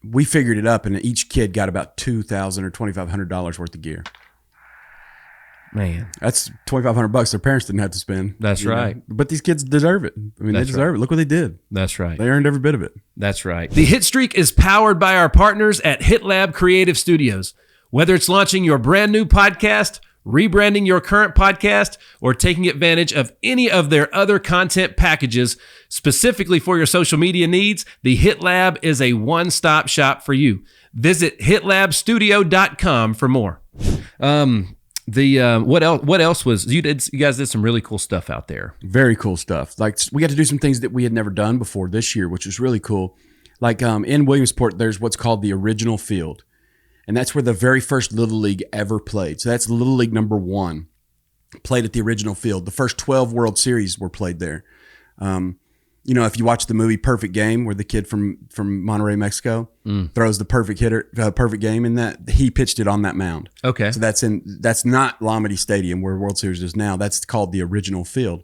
we figured it up, and each kid got about $2,000 or $2,500 worth of gear. Man, that's $2,500 their parents didn't have to spend. That's right. But these kids deserve it. They deserve it. Look what they did. That's right. They earned every bit of it. That's right. The Hit Streak is powered by our partners at HitLab Creative Studios. Whether it's launching your brand new podcast, rebranding your current podcast, or taking advantage of any of their other content packages specifically for your social media needs, the Hit Lab is a one-stop shop for you. Visit hitlabstudio.com for more. What else was you guys did some really cool stuff out there. Very cool stuff. Like, we got to do some things that we had never done before this year, which was really cool. Like in Williamsport, there's what's called the original field. And that's where the very first Little League ever played. So that's Little League number 1, played at the original field. The first 12 World Series were played there. If you watch the movie Perfect Game, where the kid from Monterrey, Mexico, throws the perfect game in that, he pitched it on that mound. Okay. So that's not Lamedy Stadium where World Series is now. That's called the original field.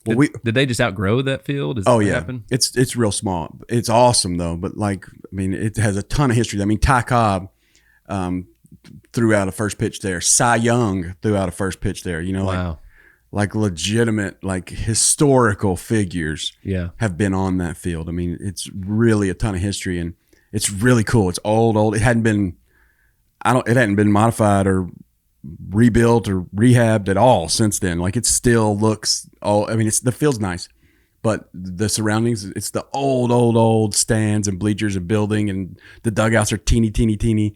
Well, did they just outgrow that field? Happened? It's real small. It's awesome though. But it has a ton of history. Ty Cobb threw out a first pitch there. Cy Young threw out a first pitch there. Wow. Like legitimate, historical figures have been on that field. It's really a ton of history, and it's really cool. It's old. It hadn't been modified or rebuilt or rehabbed at all since then. It still looks the field's nice, but the surroundings, it's the old stands and bleachers and building, and the dugouts are teeny.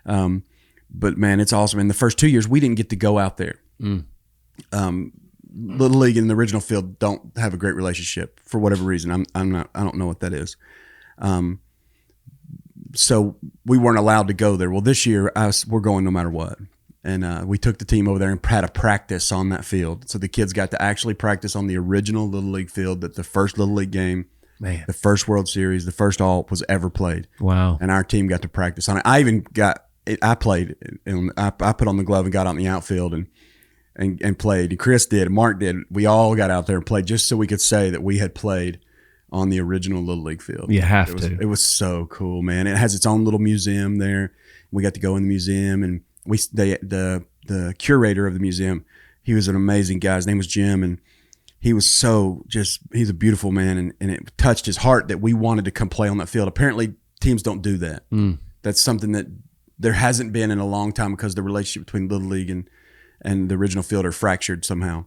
But man, it's awesome. In the first 2 years, we didn't get to go out there. Little League and the original field don't have a great relationship for whatever reason. I don't know what that is. So we weren't allowed to go there. Well, this year we're going no matter what. And we took the team over there and had a practice on that field. So the kids got to actually practice on the original Little League field, that the first Little League game, man, the first World Series, the first all was ever played. Wow. And our team got to practice on it. I played, and I put on the glove and got out in the outfield and played. And Chris did, and Mark did. We all got out there and played just so we could say that we had played on the original Little League field. You have to. It was so cool, man. It has its own little museum there. We got to go in the museum, and the curator of the museum, he was an amazing guy. His name was Jim, and he was he's a beautiful man, and it touched his heart that we wanted to come play on that field. Apparently, teams don't do that. That's something that there hasn't been in a long time because the relationship between Little League and the original field are fractured somehow.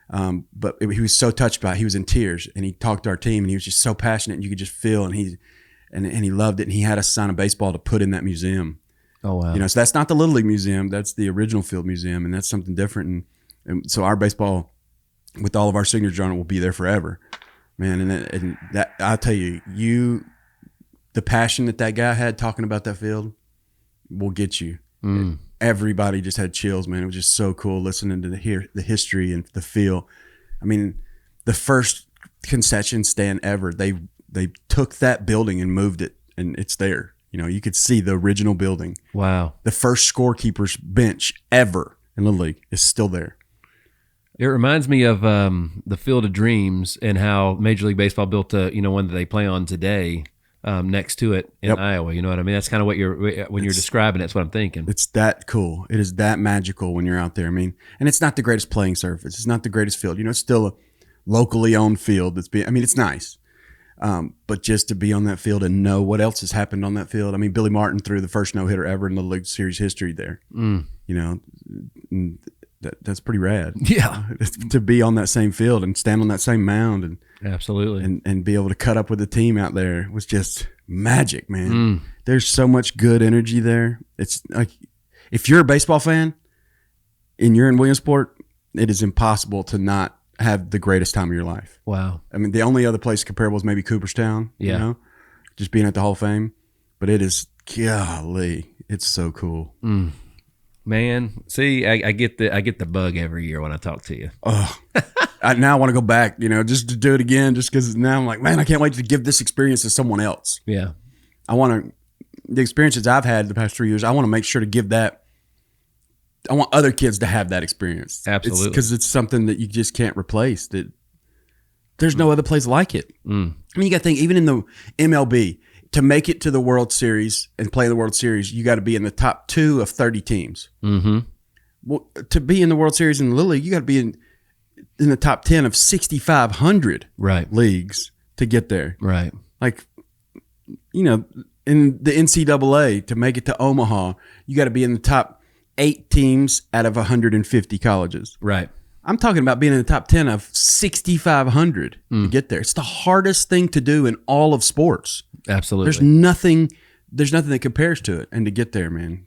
But he was so touched by it. He was in tears, and he talked to our team, and he was just so passionate, and you could just feel, and he loved it, and he had us sign a baseball to put in that museum. Oh, wow. So that's not the Little League museum. That's the original field museum, and that's something different. And so our baseball, with all of our signatures on it, will be there forever, man. And that I'll tell you, the passion that guy had talking about that field will get you. Everybody just had chills, man. It was just so cool listening to the history and the feel. The first concession stand ever, they took that building and moved it, and it's there. You could see the original building. Wow. The first scorekeeper's bench ever in the league is still there. It reminds me of the Field of Dreams and how Major League Baseball built one that they play on today next to it in Iowa. You know what I mean? That's kind of what when you're describing it, that's what I'm thinking. It's that cool. It is that magical when you're out there. And it's not the greatest playing surface. It's not the greatest field. It's still a locally owned field it's nice. But just to be on that field and know what else has happened on that field. I mean, Billy Martin threw the first no-hitter ever in the League Series history there. You know, that's pretty rad. Yeah. To be on that same field and stand on that same mound and absolutely and be able to cut up with the team out there was just magic, man. There's so much good energy there. It's like, if you're a baseball fan and you're in Williamsport, it is impossible to not have the greatest time of your life. Wow. I mean, the only other place comparable is maybe Cooperstown, you know, just being at the Hall of Fame. But it is, golly, it's so cool. Man, see, I get the bug every year when I talk to you. Oh, now I want to go back, you know, just to do it again, just because now I'm like, man, I can't wait to give this experience to someone else. Yeah. The experiences I've had the past 3 years, I want to make sure to give that. I want other kids to have that experience. Absolutely. Because it's something that you just can't replace. That there's no other place like it. I mean, you got to think, even in the MLB, to make it to the World Series and play the World Series, you got to be in the top 2 of 30 teams. Well, to be in the World Series in the Little League, you got to be in the top 10 of 6,500 leagues to get there. Right. Like, you know, in the NCAA, to make it to Omaha, you got to be in the top 8 teams out of 150 colleges. Right. I'm talking about being in the top 10 of 6,500 to get there. It's the hardest thing to do in all of sports. Absolutely. There's nothing that compares to it. And to get there, man,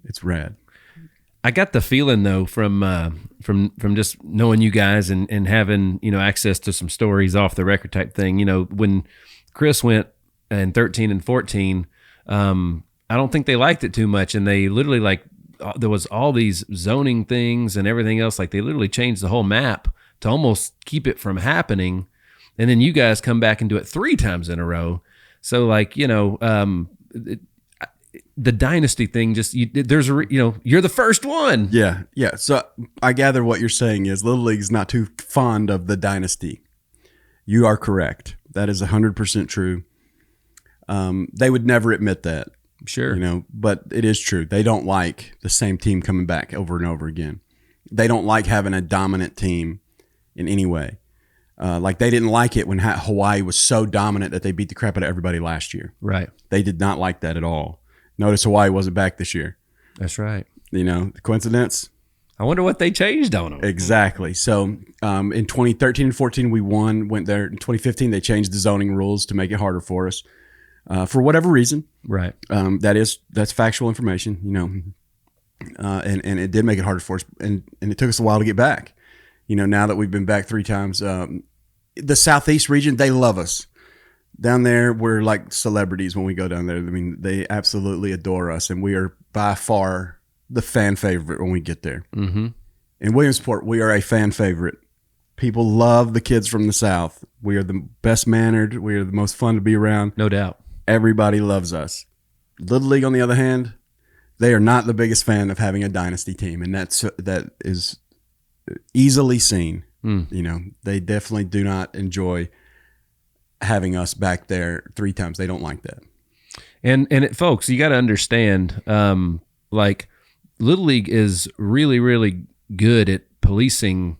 it's rad. I got the feeling though from just knowing you guys and having, you know, access to some stories off the record type thing. You know, when Chris went in 13 and 14, I don't think they liked it too much, and they literally, like, there was all these zoning things and everything else. Like, they literally changed the whole map to almost keep it from happening. And then you guys come back and do it 3 times in a row. So, like, you know, the dynasty thing, just you're the first one. Yeah. So I gather what you're saying is Little League is not too fond of the dynasty. You are correct. That is 100% true. They would never admit that. Sure. You know, but it is true. They don't like the same team coming back over and over again. They don't like having a dominant team in any way. Like, they didn't like it when Hawaii was so dominant that they beat the crap out of everybody last year. Right. They did not like that at all. Notice Hawaii wasn't back this year. That's right. You know, the coincidence? I wonder what they changed on them. Exactly. So in 2013 and 14, we went there. In 2015, they changed the zoning rules to make it harder for us. For whatever reason. Right. That's factual information, you know. And it did make it harder for us. And it took us a while to get back. You know, now that we've been back 3 times, the Southeast region, they love us. Down there, we're like celebrities when we go down there. I mean, they absolutely adore us, and we are by far the fan favorite when we get there. In Williamsport, we are a fan favorite. People love the kids from the South. We are the best mannered. We are the most fun to be around. No doubt. Everybody loves us. Little League, on the other hand, they are not the biggest fan of having a dynasty team, and that is easily seen. You know, they definitely do not enjoy having us back there 3 times. They don't like that. And folks, you got to understand, like, Little League is really, really good at policing,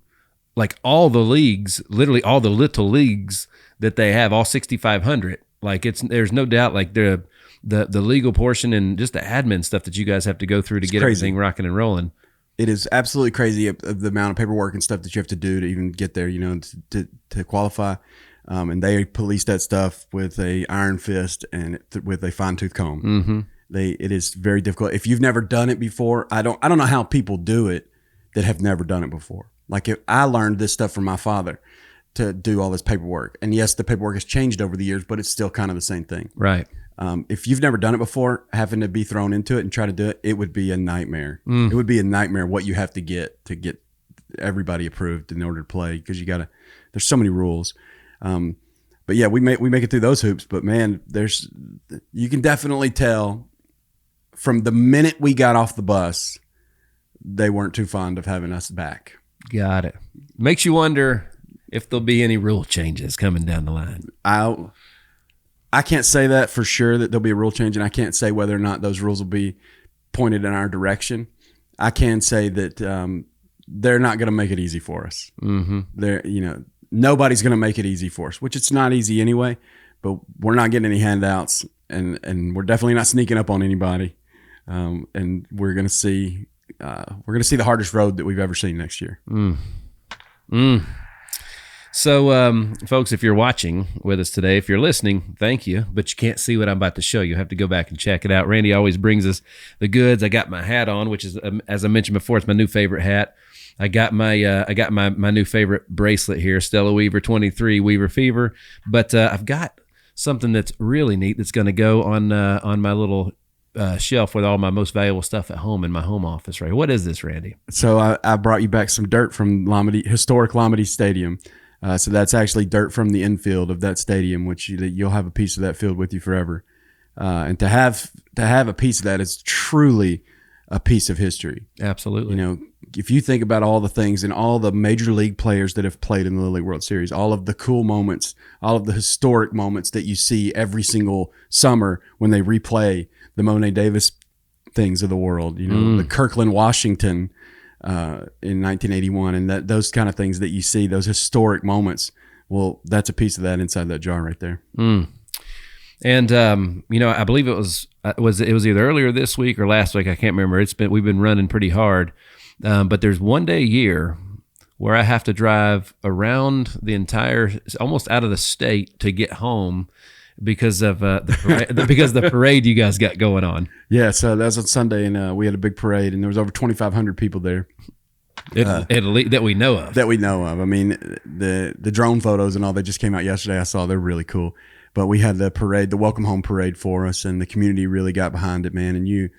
like, all the leagues, literally all the little leagues that they have, all 6,500. Like, there's no doubt, like, the legal portion and just the admin stuff that you guys have to go through to get everything rocking and rolling. It is absolutely crazy of the amount of paperwork and stuff that you have to do to even get there, you know, to qualify. And they police that stuff with a iron fist and with a fine tooth comb. It is very difficult. If you've never done it before, I don't know how people do it that have never done it before. Like, if I learned this stuff from my father to do all this paperwork, and yes, the paperwork has changed over the years, but it's still kind of the same thing. Right. If you've never done it before, having to be thrown into it and try to do it, it would be a nightmare. It would be a nightmare what you have to get everybody approved in order to play, because there's so many rules. But yeah, we make it through those hoops. But man, you can definitely tell from the minute we got off the bus, they weren't too fond of having us back. Got it. Makes you wonder if there'll be any rule changes coming down the line. I can't say that for sure that there'll be a rule change, and I can't say whether or not those rules will be pointed in our direction. I can say that they're not going to make it easy for us. They're, you know, nobody's going to make it easy for us, which it's not easy anyway, but we're not getting any handouts, and we're definitely not sneaking up on anybody. And we're going to see the hardest road that we've ever seen next year. So, folks, if you're watching with us today, if you're listening, thank you, but you can't see what I'm about to show you. You have to go back and check it out. Randy always brings us the goods. I got my hat on, which is, as I mentioned before, it's my new favorite hat. I got my new favorite bracelet here, Stella Weaver 23 Weaver Fever. But I've got something that's really neat that's going to go on my little shelf with all my most valuable stuff at home in my home office. Right? What is this, Randy? So I brought you back some dirt from historic Lamade Stadium. So that's actually dirt from the infield of that stadium, which you'll have a piece of that field with you forever. And to have a piece of that is truly a piece of history. Absolutely. You know, if you think about all the things and all the major league players that have played in the Little League World Series, all of the cool moments, all of the historic moments that you see every single summer when they replay the Monet Davis things of the world, you know, the Kirkland, Washington in 1981, and those kind of things that you see, those historic moments. Well, that's a piece of that inside that jar right there. And you know, I believe it was either earlier this week or last week. I can't remember. We've been running pretty hard, but there's one day a year where I have to drive around the entire, almost out of the state to get home because of the parade you guys got going on. Yeah, so that was on Sunday, and we had a big parade, and there was over 2,500 people there. That we know of. That we know of. I mean, the drone photos and all that just came out yesterday. I saw they're really cool. But we had the parade, the welcome home parade for us, and the community really got behind it, man. And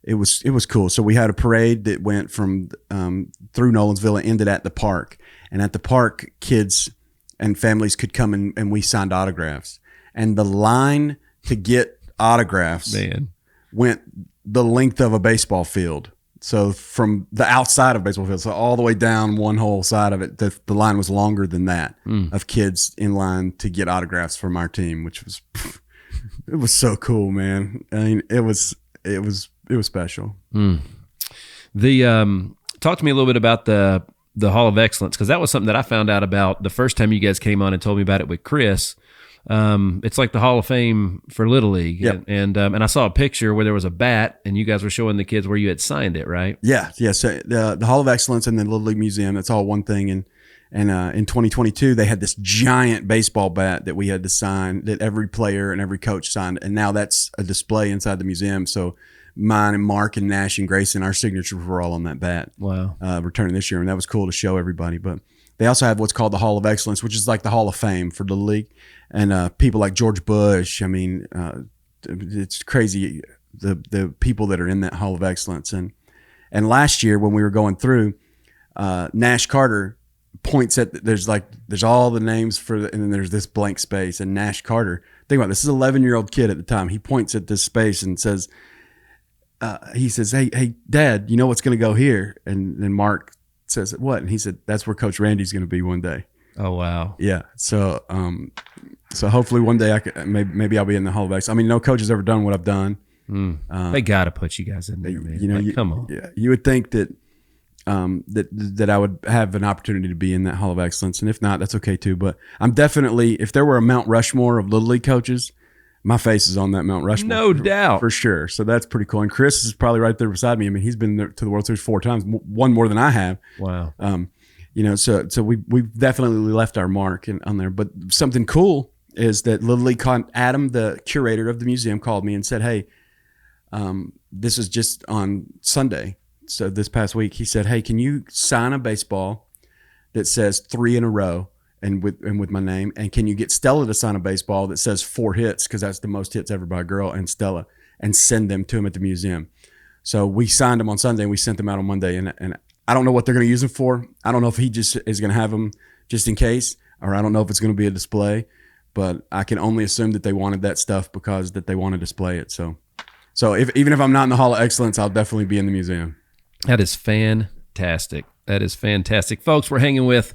it was cool. So we had a parade that went from through Nolensville and ended at the park. And at the park, kids and families could come and we signed autographs. And the line to get autographs went the length of a baseball field. So from the outside of a baseball field, so all the way down one whole side of it, the line was longer than that of kids in line to get autographs from our team, which was, it was so cool, man. I mean, it was special. Talk to me a little bit about the Hall of Excellence, because that was something that I found out about the first time you guys came on and told me about it with Chris. It's like the Hall of Fame for Little League. Yep. And I saw a picture where there was a bat and you guys were showing the kids where you had signed it, right? Yeah. So the Hall of Excellence and the Little League Museum, that's all one thing. And in 2022, they had this giant baseball bat that we had to sign, that every player and every coach signed. And now that's a display inside the museum. So mine and Mark and Nash and Grayson, our signatures were all on that bat. Wow. Returning this year. And that was cool to show everybody. But they also have what's called the Hall of Excellence, which is like the Hall of Fame for Little League. And people like George Bush, I mean, it's crazy, the people that are in that Hall of Excellence. And last year when we were going through, Nash Carter points at, there's all the names and then there's this blank space. And Nash Carter, think about it, this is an 11-year-old kid at the time. He points at this space and says, hey, Dad, you know what's going to go here? And then Mark says, what? And he said, that's where Coach Randy's going to be one day. Oh, wow. Yeah. So, so hopefully one day maybe I'll be in the Hall of Excellence. I mean, no coach has ever done what I've done. They got to put you guys in there, man. You know, come on. Yeah, you would think that that I would have an opportunity to be in that Hall of Excellence, and if not, that's okay too. But I'm definitely, if there were a Mount Rushmore of Little League coaches, my face is on that Mount Rushmore. No doubt, for sure. So that's pretty cool. And Chris is probably right there beside me. I mean, he's been to the World Series 4 times, one more than I have. Wow. You know, so we've definitely left our mark on there. But something cool is that Little League Adam, the curator of the museum, called me and said, "Hey, this is just on Sunday. So this past week, he said, hey, can you sign a baseball that says 3 in a row and with my name? And can you get Stella to sign a baseball that says 4 hits, because that's the most hits ever by a girl, and Stella, and send them to him at the museum?" So we signed them on Sunday and we sent them out on Monday. And I don't know what they're going to use them for. I don't know if he just is going to have them just in case, or I don't know if it's going to be a display. But I can only assume that they wanted that stuff because that they want to display it. So even if I'm not in the Hall of Excellence, I'll definitely be in the museum. That is fantastic. That is fantastic. Folks, we're hanging with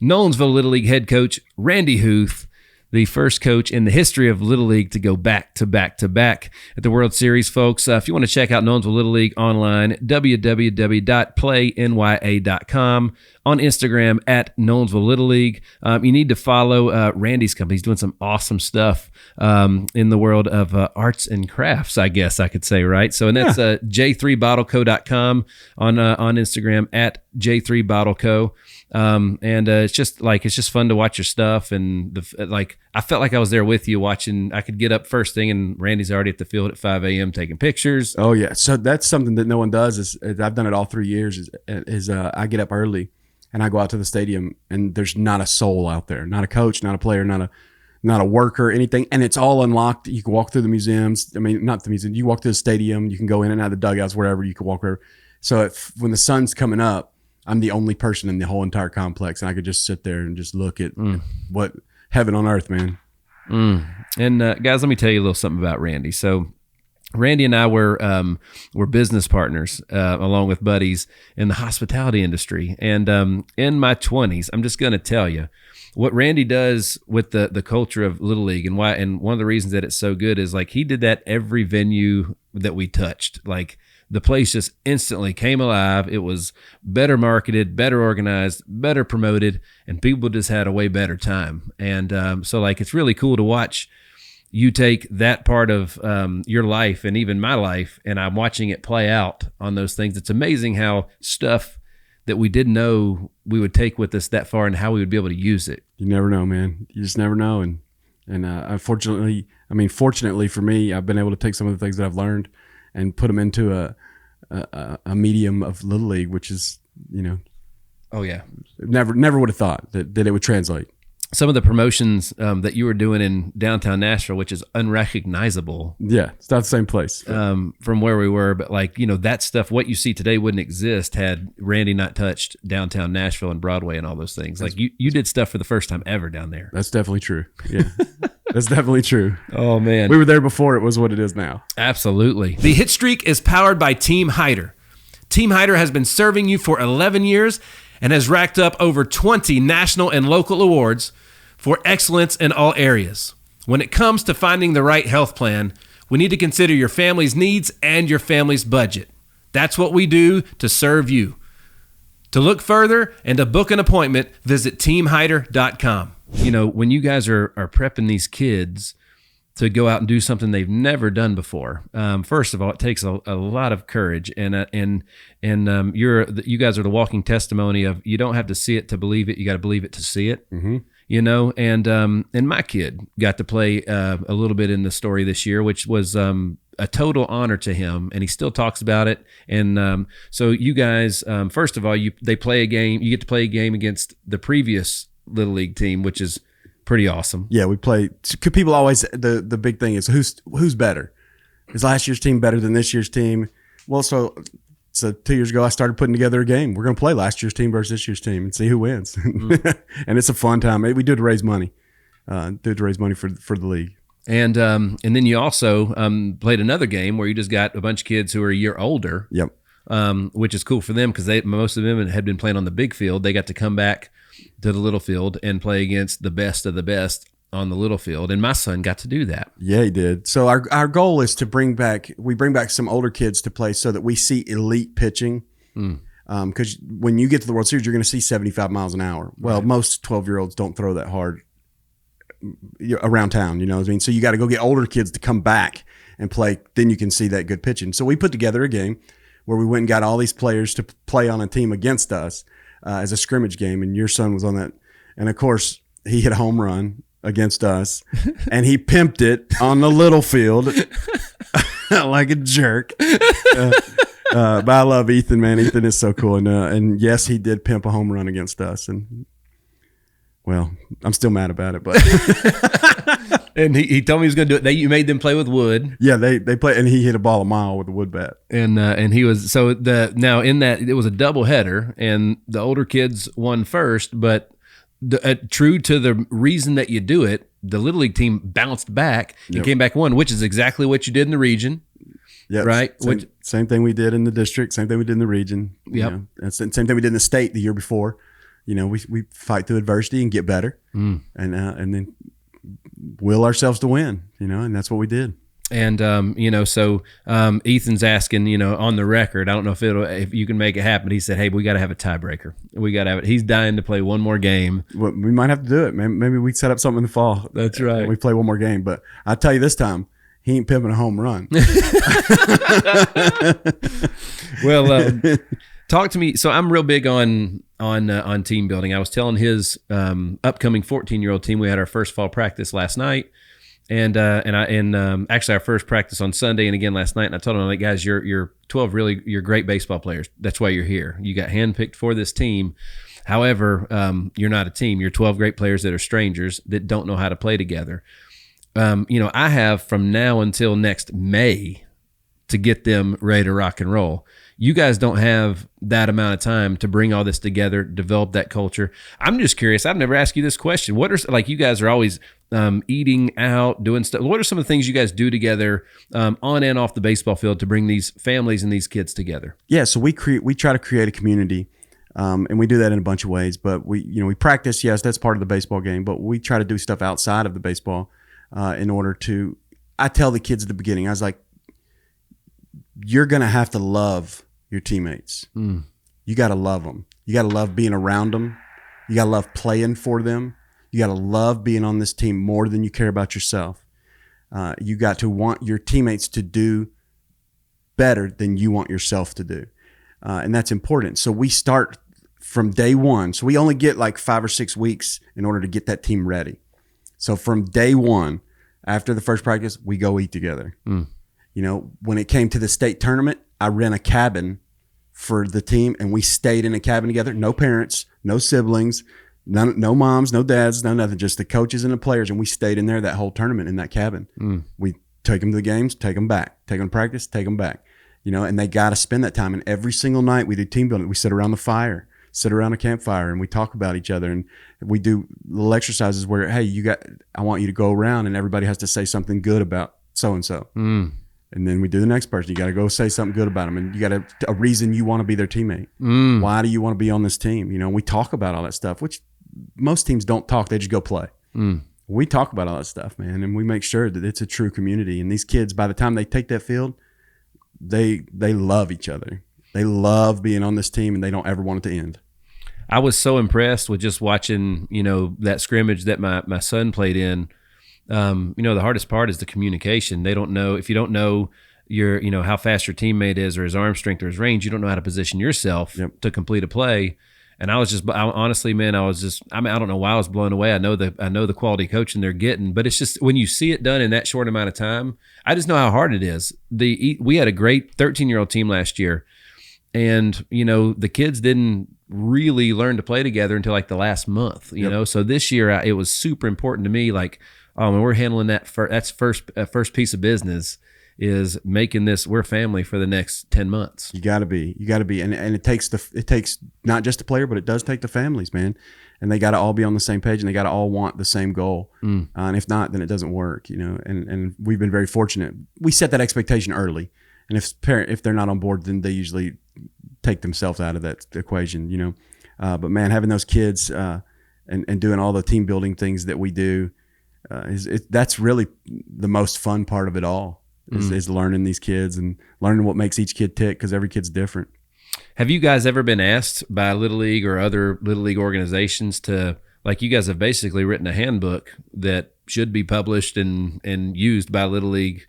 Nolensville Little League head coach Randy Huth, the first coach in the history of Little League to go back to back to back at the World Series, folks. If you want to check out Nolensville Little League online, www.playnya.com. on Instagram at Nolensville Little League. You need to follow Randy's company. He's doing some awesome stuff in the world of arts and crafts, I guess I could say, right? So, and that's j3bottleco.com on Instagram at j3bottleco. And it's just fun to watch your stuff. And I felt like I was there with you watching. I could get up first thing and Randy's already at the field at 5 a.m. taking pictures. Oh yeah. So that's something that no one does is I've done it all 3 years is I get up early and I go out to the stadium and there's not a soul out there, not a coach, not a player, not a worker, anything. And it's all unlocked. You can walk through the museums. I mean, not the museum. You walk to the stadium, you can go in and out of the dugouts, wherever you can walk wherever. So when the sun's coming up, I'm the only person in the whole entire complex, and I could just sit there and just look at what heaven on earth, man. And guys, let me tell you a little something about Randy. So Randy and I were business partners along with buddies in the hospitality industry. And in my 20s, I'm just going to tell you what Randy does with the culture of Little League and why. And one of the reasons that it's so good is like he did that every venue that we touched. Like the place just instantly came alive. It was better marketed, better organized, better promoted, and people just had a way better time. And so like it's really cool to watch you take that part of your life and even my life, and I'm watching it play out on those things. It's amazing how stuff that we didn't know we would take with us that far and how we would be able to use it. You never know, man. You just never know. And fortunately for me, I've been able to take some of the things that I've learned and put them into a medium of Little League, which is, oh yeah, never would have thought that it would translate. Some of the promotions that you were doing in downtown Nashville, which is unrecognizable. Yeah, it's not the same place. From where we were, but that stuff, what you see today wouldn't exist had Randy not touched downtown Nashville and Broadway and all those things. Like you did stuff for the first time ever down there. That's definitely true. Yeah, that's definitely true. Oh man. We were there before it was what it is now. Absolutely. The Hit Streak is powered by Team Hyder. Team Hyder has been serving you for 11 years and has racked up over 20 national and local awards for excellence in all areas. When it comes to finding the right health plan, we need to consider your family's needs and your family's budget. That's what we do to serve you. To look further and to book an appointment, visit teamhyder.com. When you guys are prepping these kids to go out and do something they've never done before. First of all, it takes a lot of courage, and you guys are the walking testimony of you don't have to see it to believe it. You got to believe it to see it. Mm-hmm. And my kid got to play a little bit in the story this year, which was a total honor to him, and he still talks about it. And so you guys, first of all, they play a game. You get to play a game against the previous Little League team, which is pretty awesome. Yeah, we play. People always the big thing is who's better. Is last year's team better than this year's team? Well, so 2 years ago I started putting together a game. We're going to play last year's team versus this year's team and see who wins. Mm-hmm. And it's a fun time. We do it to raise money. For the league. And then you also played another game where you just got a bunch of kids who are a year older. Yep. Which is cool for them because most of them had been playing on the big field. They got to come back to the little field and play against the best of the best on the little field. And my son got to do that. Yeah, he did. So our goal is to bring back some older kids to play so that we see elite pitching. Because when you get to the World Series, you're going to see 75 miles an hour. Well, most 12-year-olds don't throw that hard around town, you know what I mean? So you got to go get older kids to come back and play. Then you can see that good pitching. So we put together a game where we went and got all these players to play on a team against us as a scrimmage game. And your son was on that. And of course, he hit a home run against us and he pimped it on the little field like a jerk. But I love Ethan, man. Ethan is so cool. And yes, he did pimp a home run against us. And well, I'm still mad about it, but and he told me he was going to do it. You made them play with wood. Yeah, they play, and he hit a ball a mile with a wood bat. And he was now in that it was a double header, and the older kids won first. But true to the reason that you do it, the Little League team bounced back and came back and won, which is exactly what you did in the region. Yeah, right. Same thing we did in the district. Same thing we did in the region. Yep. Same thing we did in the state the year before. You know, we fight through adversity and get better, and then will ourselves to win. You know, and that's what we did. And so Ethan's asking, on the record. I don't know if you can make it happen. He said, "Hey, we got to have a tiebreaker. We got to have it." He's dying to play one more game. Well, we might have to do it. Maybe we set up something in the fall. That's right. And we play one more game. But I'll tell you this time, he ain't pimping a home run. Well, talk to me. So I'm real big on team building. I was telling his upcoming 14-year-old team we had our first fall practice last night. And actually our first practice on Sunday and again last night. And I told them, I'm like, guys, you're 12 you're great baseball players. That's why you're here. You got handpicked for this team. However, you're not a team. You're 12 great players that are strangers that don't know how to play together. I have from now until next May to get them ready to rock and roll. You guys don't have that amount of time to bring all this together, develop that culture. I'm just curious. I've never asked you this question. What are, like, you guys are always eating out, doing stuff. What are some of the things you guys do together on and off the baseball field to bring these families and these kids together? Yeah, so we try to create a community, and we do that in a bunch of ways. But we practice. Yes, that's part of the baseball game. But we try to do stuff outside of the baseball in order to. I tell the kids at the beginning, I was like, you're gonna have to love your teammates. You got to love them. You got to love being around them. You got to love playing for them. You got to love being on this team more than you care about yourself. You got to want your teammates to do better than you want yourself to do. And that's important. So we start from day one. So we only get like 5 or 6 weeks in order to get that team ready. So from day one, after the first practice, we go eat together. When it came to the state tournament, I rent a cabin for the team, and we stayed in a cabin together. No parents, no siblings, no moms, no dads, no nothing. Just the coaches and the players, and we stayed in there that whole tournament in that cabin. We take them to the games, take them back, take them to practice, take them back. And they got to spend that time. And every single night we do team building. We sit around the fire, sit around a campfire, and we talk about each other. And we do little exercises where, hey, I want you to go around, and everybody has to say something good about so and so. And then we do the next person. You got to go say something good about them. And you got a reason you want to be their teammate. Why do you want to be on this team? We talk about all that stuff, which most teams don't talk. They just go play. We talk about all that stuff, man. And we make sure that it's a true community. And these kids, by the time they take that field, they love each other. They love being on this team, and they don't ever want it to end. I was so impressed with just watching, that scrimmage that my son played in. The hardest part is the communication. They don't know, if you don't know your, how fast your teammate is or his arm strength or his range, you don't know how to position yourself to complete a play. And honestly, man, I don't know why I was blown away. I know the quality coaching they're getting, but it's just when you see it done in that short amount of time, I just know how hard it is. We had a great 13-year-old team last year, and the kids didn't really learn to play together until like the last month. So this year it was super important to me. Like, when we're handling that, that's first piece of business is making this. We're family for the next 10 months. You got to be, and it takes not just the player, but it does take the families, man. And they got to all be on the same page, and they got to all want the same goal. And if not, then it doesn't work, And we've been very fortunate. We set that expectation early, and if they're not on board, then they usually take themselves out of that equation, But man, having those kids and doing all the team building things that we do. That's really the most fun part of it all is learning these kids and learning what makes each kid tick, because every kid's different. Have you guys ever been asked by Little League or other Little League organizations to, like, you guys have basically written a handbook that should be published and used by Little League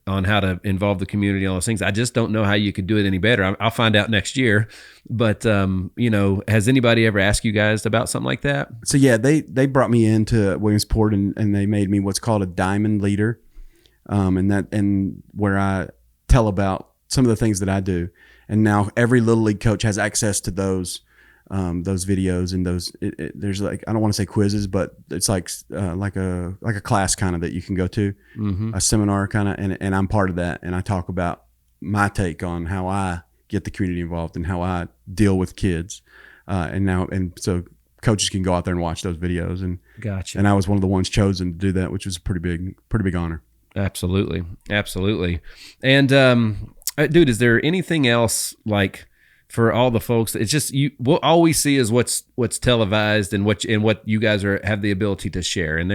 on how to involve the community and all those things? I just don't know how you could do it any better. I'll find out next year. But, has anybody ever asked you guys about something like that? So, yeah, they brought me into Williamsport and they made me what's called a diamond leader. And where I tell about some of the things that I do. And now every Little League coach has access to those videos and there's like, I don't want to say quizzes, but it's like a class kind of that you can go to, a seminar kind of, and I'm part of that. And I talk about my take on how I get the community involved and how I deal with kids. And so coaches can go out there and watch those videos. And gotcha. And I was one of the ones chosen to do that, which was a pretty big honor. Absolutely. And, dude, is there anything else, like, for all the folks, it's just all we see is what's televised and what you guys have the ability to share, and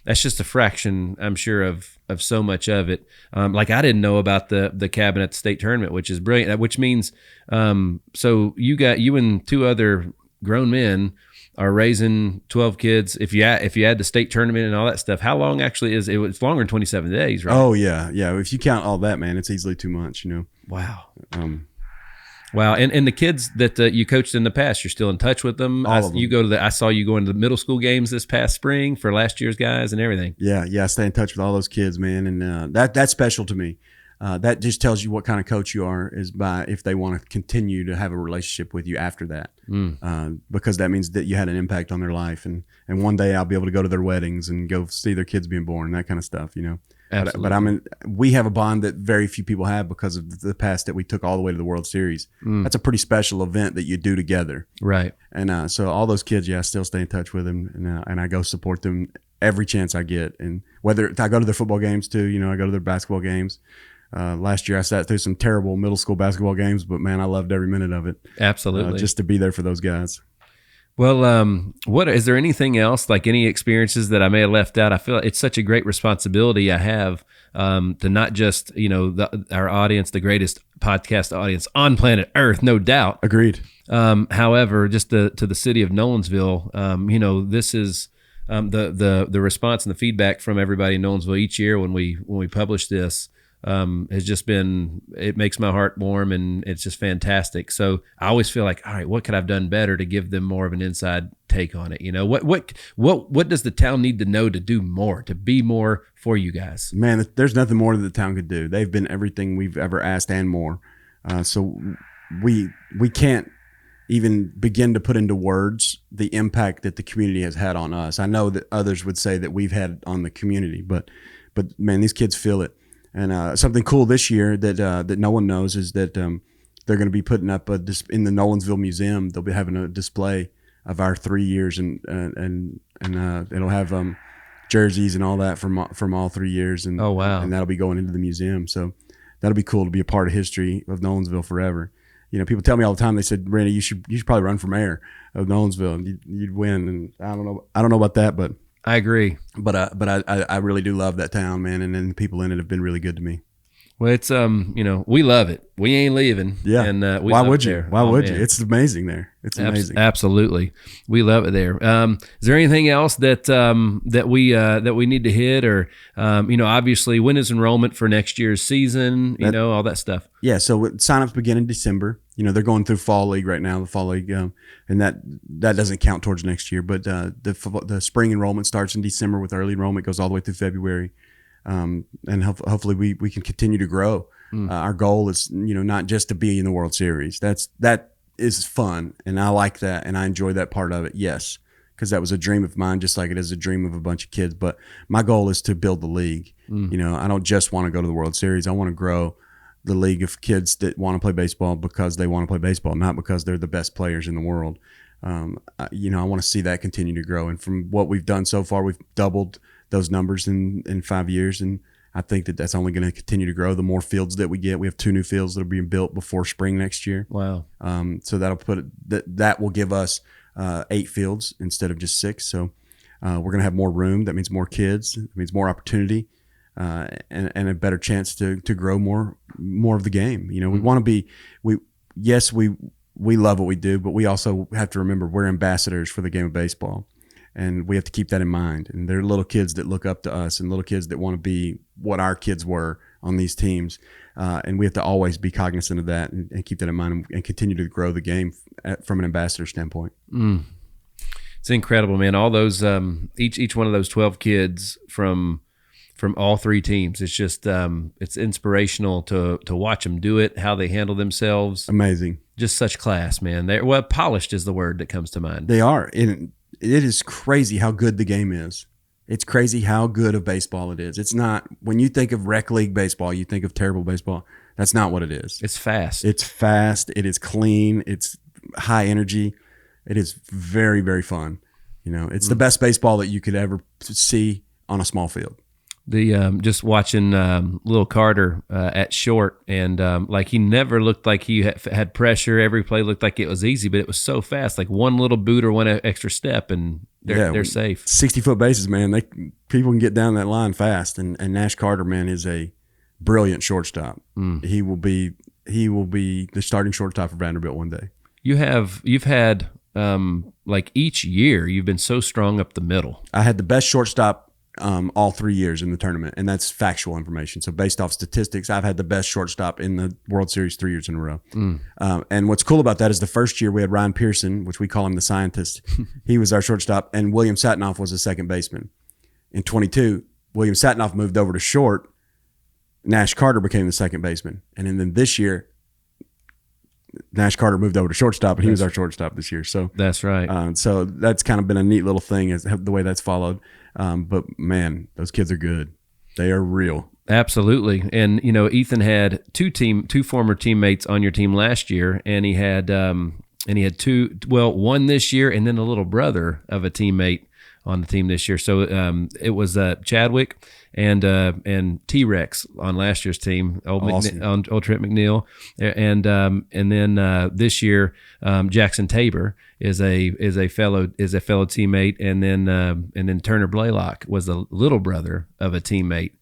that's just a fraction, I'm sure, of so much of it. Like I didn't know about the cabin at the state tournament, which is brilliant. Which means, so you and two other grown men are raising 12 kids. If you add the state tournament and all that stuff, how long actually is it? It's longer than 27 days, right? Oh yeah. If you count all that, man, it's easily 2 months. Wow. Wow, and the kids that you coached in the past, you're still in touch with them. All of them. I saw you going to the middle school games this past spring for last year's guys and everything. Yeah, I stay in touch with all those kids, man, and that's special to me. That just tells you what kind of coach you are, is by if they want to continue to have a relationship with you after that, because that means that you had an impact on their life, and one day I'll be able to go to their weddings and go see their kids being born, that kind of stuff, Absolutely. But we have a bond that very few people have because of the past that we took all the way to the World Series. That's a pretty special event that you do together. Right. And so all those kids, I still stay in touch with them, and I go support them every chance I get. And whether I go to their football games too, I go to their basketball games. Last year I sat through some terrible middle school basketball games, but man, I loved every minute of it. Absolutely. Just to be there for those guys. Well, what is there anything else, like any experiences that I may have left out? I feel it's such a great responsibility I have to not just our audience, the greatest podcast audience on planet Earth, no doubt. Agreed. However, just to the city of Nolensville, this is the response and the feedback from everybody in Nolensville each year when we publish this. Has just been, it makes my heart warm, and it's just fantastic. So I always feel like, all right, what could I have done better to give them more of an inside take on it? What does the town need to know to do more, to be more for you guys? Man, there's nothing more that the town could do. They've been everything we've ever asked and more. So we can't even begin to put into words the impact that the community has had on us. I know that others would say that we've had on the community, but man, these kids feel it. And something cool this year that no one knows is that they're going to be putting up in the Nolensville Museum. They'll be having a display of our 3 years, and it'll have jerseys and all that from all 3 years. And oh wow! And that'll be going into the museum. So that'll be cool to be a part of history of Nolensville forever. People tell me all the time. They said, Randy, you should probably run for mayor of Nolensville, and you'd win. And I don't know about that, but I agree. But I really do love that town, man, and then the people in it have been really good to me. Well, it's we love it. We ain't leaving. Yeah. And why would you? Why would you? It's amazing there. It's amazing. Absolutely, we love it there. Is there anything else that we need to hit, or obviously, when is enrollment for next year's season? All that stuff. Yeah. So signups begin in December. They're going through fall league right now. The fall league, and that doesn't count towards next year. But the spring enrollment starts in December with early enrollment, goes all the way through February. And hopefully we can continue to grow. Our goal is, not just to be in the World Series. That is fun, and I like that, and I enjoy that part of it. Yes, because that was a dream of mine, just like it is a dream of a bunch of kids. But my goal is to build the league. I don't just want to go to the World Series. I want to grow the league of kids that want to play baseball because they want to play baseball, not because they're the best players in the world. I want to see that continue to grow. And from what we've done so far, we've doubled those numbers in 5 years, and I think that's only going to continue to grow. The more fields that we get, we have 2 new fields that are being built before spring next year. Wow! So that'll that will give us 8 fields instead of just 6. So we're going to have more room. That means more kids. That means more opportunity, and a better chance to grow more of the game. We want to be we love what we do, but we also have to remember we're ambassadors for the game of baseball. And we have to keep that in mind. And there are little kids that look up to us, and little kids that want to be what our kids were on these teams. And we have to always be cognizant of that and keep that in mind, and continue to grow the game from an ambassador standpoint. It's incredible, man. All those each one of those 12 kids from all 3 teams. It's just it's inspirational to watch them do it, how they handle themselves. Amazing. Just such class, man. Polished is the word that comes to mind. They are. It is crazy how good the game is. It's crazy how good of baseball it is. It's not, when you think of rec league baseball, you think of terrible baseball. That's not what it is. It's fast. It's fast. It is clean. It's high energy. It is very, very fun. It's the best baseball that you could ever see on a small field. just watching Lil Carter at short, and like he never looked like he had pressure. Every play looked like it was easy, but it was so fast. Like one little boot or one extra step, and they're safe. 60-foot bases, man. People can get down that line fast, and Nash Carter, man, is a brilliant shortstop. He will be the starting shortstop for Vanderbilt one day. You've had like each year you've been so strong up the middle. I had the best shortstop all 3 years in the tournament, and that's factual information. So based off statistics, I've had the best shortstop in the World Series 3 years in a row. And what's cool about that is the first year we had Ryan Pearson, which we call him the scientist. He was our shortstop, and William Satinoff was the second baseman. In 22, William Satinoff moved over to short. Nash Carter became the second baseman. And then this year, Nash Carter moved over to shortstop, and he was our shortstop this year. So that's right. So that's kind of been a neat little thing, is the way that's followed. But man, those kids are good. They are real. Absolutely. And Ethan had two former teammates on your team last year, and he had one this year, and then a little brother of a teammate on the team this year. So it was Chadwick and T-Rex on last year's team, old Trent McNeil, and then this year Jackson Tabor is a fellow teammate, and then Turner Blaylock was the little brother of a teammate.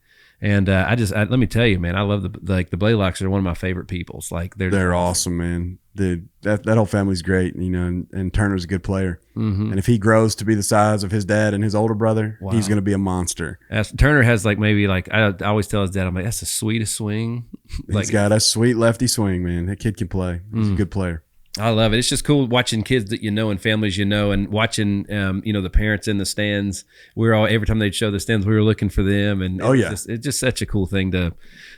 And let me tell you, man, I love the Blaylocks are one of my favorite peoples. Like they're awesome, man. Dude, that whole family's great, and Turner's a good player. And if he grows to be the size of his dad and his older brother, he's going to be a monster. Turner has I always tell his dad, I'm like, that's the sweetest swing. He's got a sweet lefty swing, man. That kid can play. He's a good player. I love it. It's just cool watching kids that and families and watching the parents in the stands. Every time they'd show the stands, we were looking for them, and it's just such a cool thing to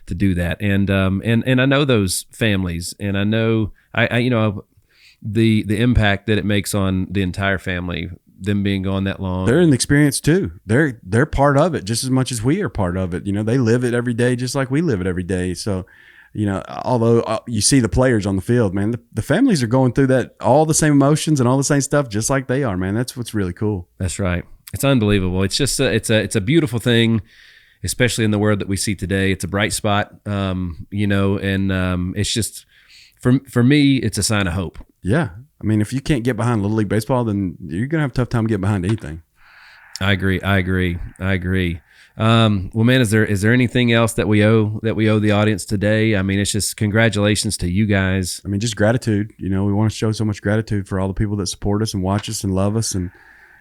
do that. And I know those families, and I know the impact that it makes on the entire family, them being gone that long. They're an experience too. They're part of it just as much as we are part of it. They live it every day just like we live it every day. So although you see the players on the field, man, the families are going through that, all the same emotions and all the same stuff, just like they are, man. That's what's really cool. That's right. It's unbelievable. It's just it's a beautiful thing, especially in the world that we see today. It's a bright spot, and it's just for me, it's a sign of hope. Yeah, I mean, if you can't get behind Little League baseball, then you're gonna have a tough time getting behind anything. I agree. Well, man, is there anything else that we owe the audience today? I mean, it's just congratulations to you guys. I mean, just gratitude. We want to show so much gratitude for all the people that support us and watch us and love us and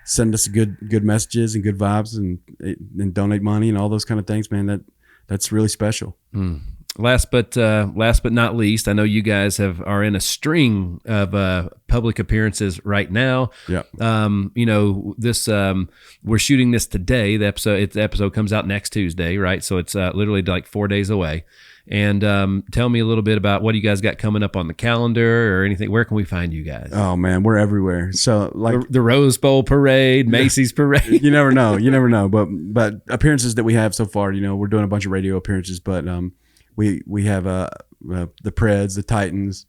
send us good messages and good vibes and donate money and all those kind of things, man. That's really special. Last but not least, I know you guys are in a string of public appearances right now. Yeah. This we're shooting this today. The episode comes out next Tuesday, right? So it's literally like 4 days away. And tell me a little bit about what you guys got coming up on the calendar or anything. Where can we find you guys? Oh man, we're everywhere. So like the Rose Bowl parade, Macy's parade. You never know. But appearances that we have so far, we're doing a bunch of radio appearances, but we have the Preds, the Titans,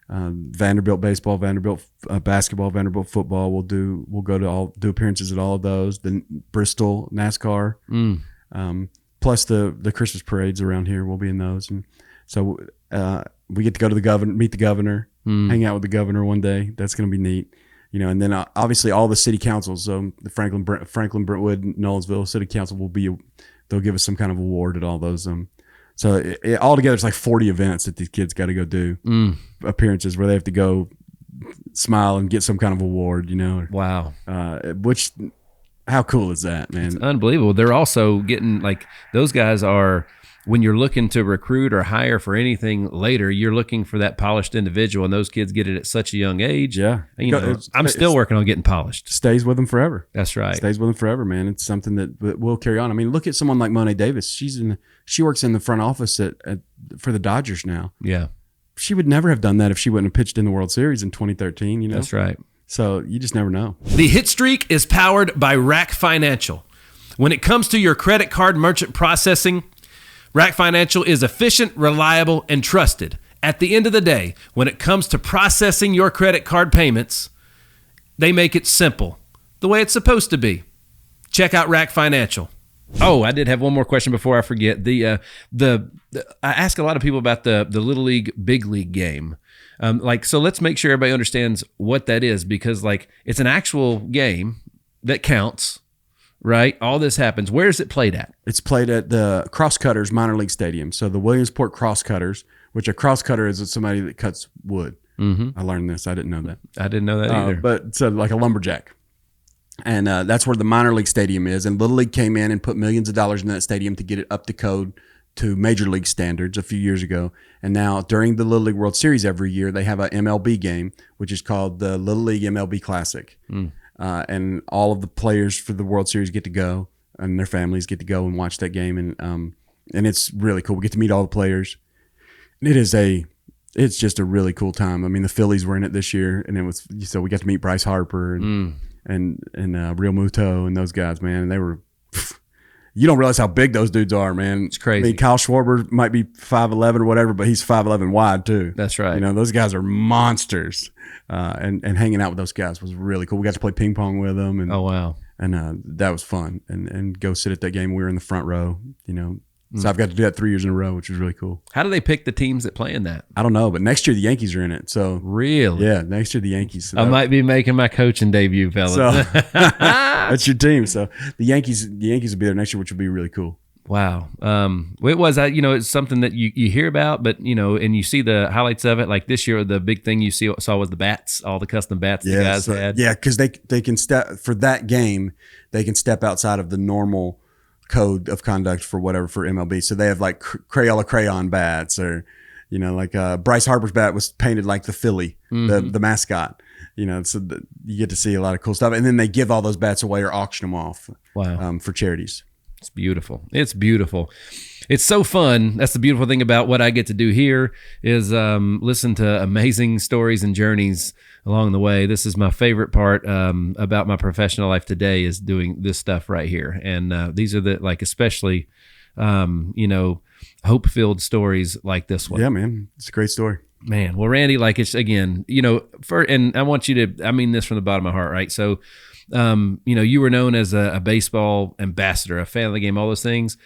Vanderbilt baseball, Vanderbilt basketball, Vanderbilt football. We'll go to do appearances at all of those. The Bristol NASCAR, plus the Christmas parades around here. We'll be in those, and so we get to go to the governor, meet the governor, hang out with the governor one day. That's going to be neat, And then obviously all the city councils. So the Franklin, Brentwood, Nolensville City Council they'll give us some kind of award at all those. So altogether, it's like 40 events that these kids got to go do, appearances where they have to go smile and get some kind of award, Wow. How cool is that, man? It's unbelievable. They're also getting those guys are, when you're looking to recruit or hire for anything later, you're looking for that polished individual, and those kids get it at such a young age. Yeah. I'm still working on getting polished. Stays with them forever. That's right. Stays with them forever, man. It's something that will carry on. I mean, look at someone like Monet Davis. She works in the front office for the Dodgers now. Yeah. She would never have done that if she wouldn't have pitched in the World Series in 2013, That's right. So you just never know. The Hit Streak is powered by Rack Financial. When it comes to your credit card merchant processing, Rack Financial is efficient, reliable, and trusted. At the end of the day, when it comes to processing your credit card payments, they make it simple, the way it's supposed to be. Check out Rack Financial. Oh, I did have one more question before I forget. I ask a lot of people about the Little League, Big League game. So let's make sure everybody understands what that is, because like it's an actual game that counts, right? All this happens. Where is it played at? It's played at the Crosscutters minor league stadium. So the Williamsport Crosscutters, which a crosscutter is somebody that cuts wood. Mm-hmm. I learned this. I didn't know that. I didn't know that either. But so like a lumberjack. And that's where the minor league stadium is. And Little League came in and put millions of dollars in that stadium to get it up to code to major league standards a few years ago. And now during the Little League World Series every year, they have a MLB game, which is called the Little League MLB Classic. And all of the players for the World Series get to go, and their families get to go and watch that game. And it's really cool. We get to meet all the players. It's just a really cool time. I mean, the Phillies were in it this year, and so we got to meet Bryce Harper and Real Muto and those guys, man. And they were, you don't realize how big those dudes are, man. It's crazy. I mean, Kyle Schwarber might be 5'11" or whatever, but he's 5'11" wide too. That's right. Those guys are monsters. And hanging out with those guys was really cool. We got to play ping pong with them. And, oh, wow. And that was fun. And go sit at that game. We were in the front row, So I've got to do that 3 years in a row, which was really cool. How do they pick the teams that play in that? I don't know, but next year the Yankees are in it. So really, yeah, next year the Yankees. So I might be making my coaching debut, fellas. So, that's your team. So the Yankees will be there next year, which will be really cool. Wow. It was, it's something that you hear about, but, and you see the highlights of it. Like this year, the big thing you saw was the bats, all the custom bats the guys had. Yeah, because they can step for that game. They can step outside of the normal code of conduct for MLB. So they have like Crayola crayon bats, or, like Bryce Harper's bat was painted like the Philly, the mascot. So you get to see a lot of cool stuff. And then they give all those bats away or auction them off. Wow. For charities. It's beautiful. It's beautiful. It's so fun. That's the beautiful thing about what I get to do here is listen to amazing stories and journeys along the way. This is my favorite part about my professional life today, is doing this stuff right here. And these are especially, hope-filled stories like this one. Yeah, man. It's a great story. Man. Well, Randy, it's again, and I want you to, I mean this from the bottom of my heart, right? So, you were known as a baseball ambassador, a fan of the game, all those things.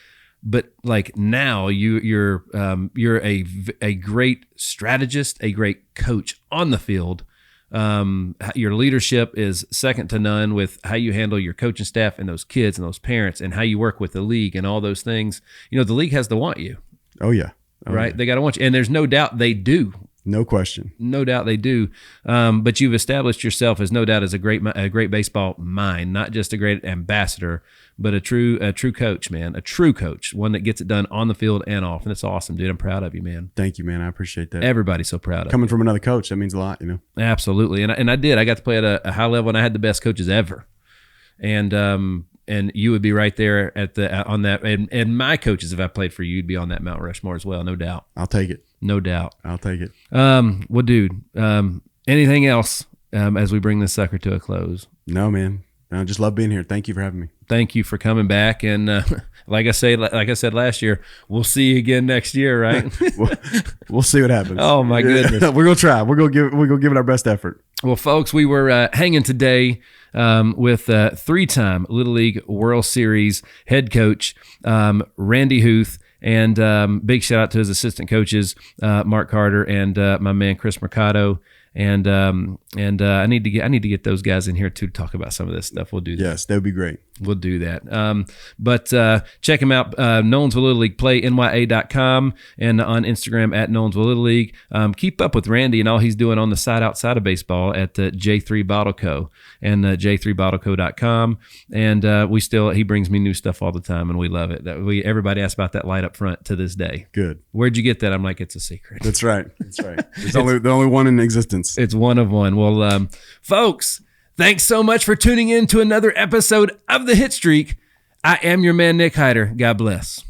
But now you're a great strategist, a great coach on the field. Your leadership is second to none with how you handle your coaching staff and those kids and those parents, and how you work with the league and all those things. The league has to want you. Oh yeah. Right. Yeah. They got to want you. And there's no doubt they do. No question. No doubt they do. But you've established yourself as no doubt as a great baseball mind, not just a great ambassador, but a true coach, man, a true coach, one that gets it done on the field and off. And it's awesome, dude. I'm proud of you, man. Thank you, man. I appreciate that. Everybody's so proud of you. Coming from another coach, that means a lot, Absolutely. And I did. I got to play at a high level, and I had the best coaches ever. And you would be right there on that. And my coaches, if I played for you, you'd be on that Mount Rushmore as well. No doubt. I'll take it. No doubt. I'll take it. Well, dude, anything else as we bring this sucker to a close? No, man. I just love being here. Thank you for having me. Thank you for coming back. And like I said last year, we'll see you again next year, right? we'll see what happens. Oh my goodness. We're gonna try. We're gonna give it our best effort. Well, folks, we were hanging today with three-time Little League World Series head coach Randy Huth. And big shout out to his assistant coaches, Mark Carter and my man Chris Mercado. And I need to get those guys in here too to talk about some of this stuff. We'll do that. Yes, that would be great. We'll do that. But check them out, Nolensville Little League, playnya.com, and on Instagram at Nolensville Little League. Keep up with Randy and all he's doing on the side outside of baseball at J3 Bottle Co. and j3bottleco.com. And he brings me new stuff all the time, and we love it. Everybody asks about that light up front to this day. Good. Where'd you get that? I'm like, it's a secret. That's right. It's the only one in existence. It's one of one. Well, folks, thanks so much for tuning in to another episode of the Hit Streak. I am your man, Nick Hyder. God bless.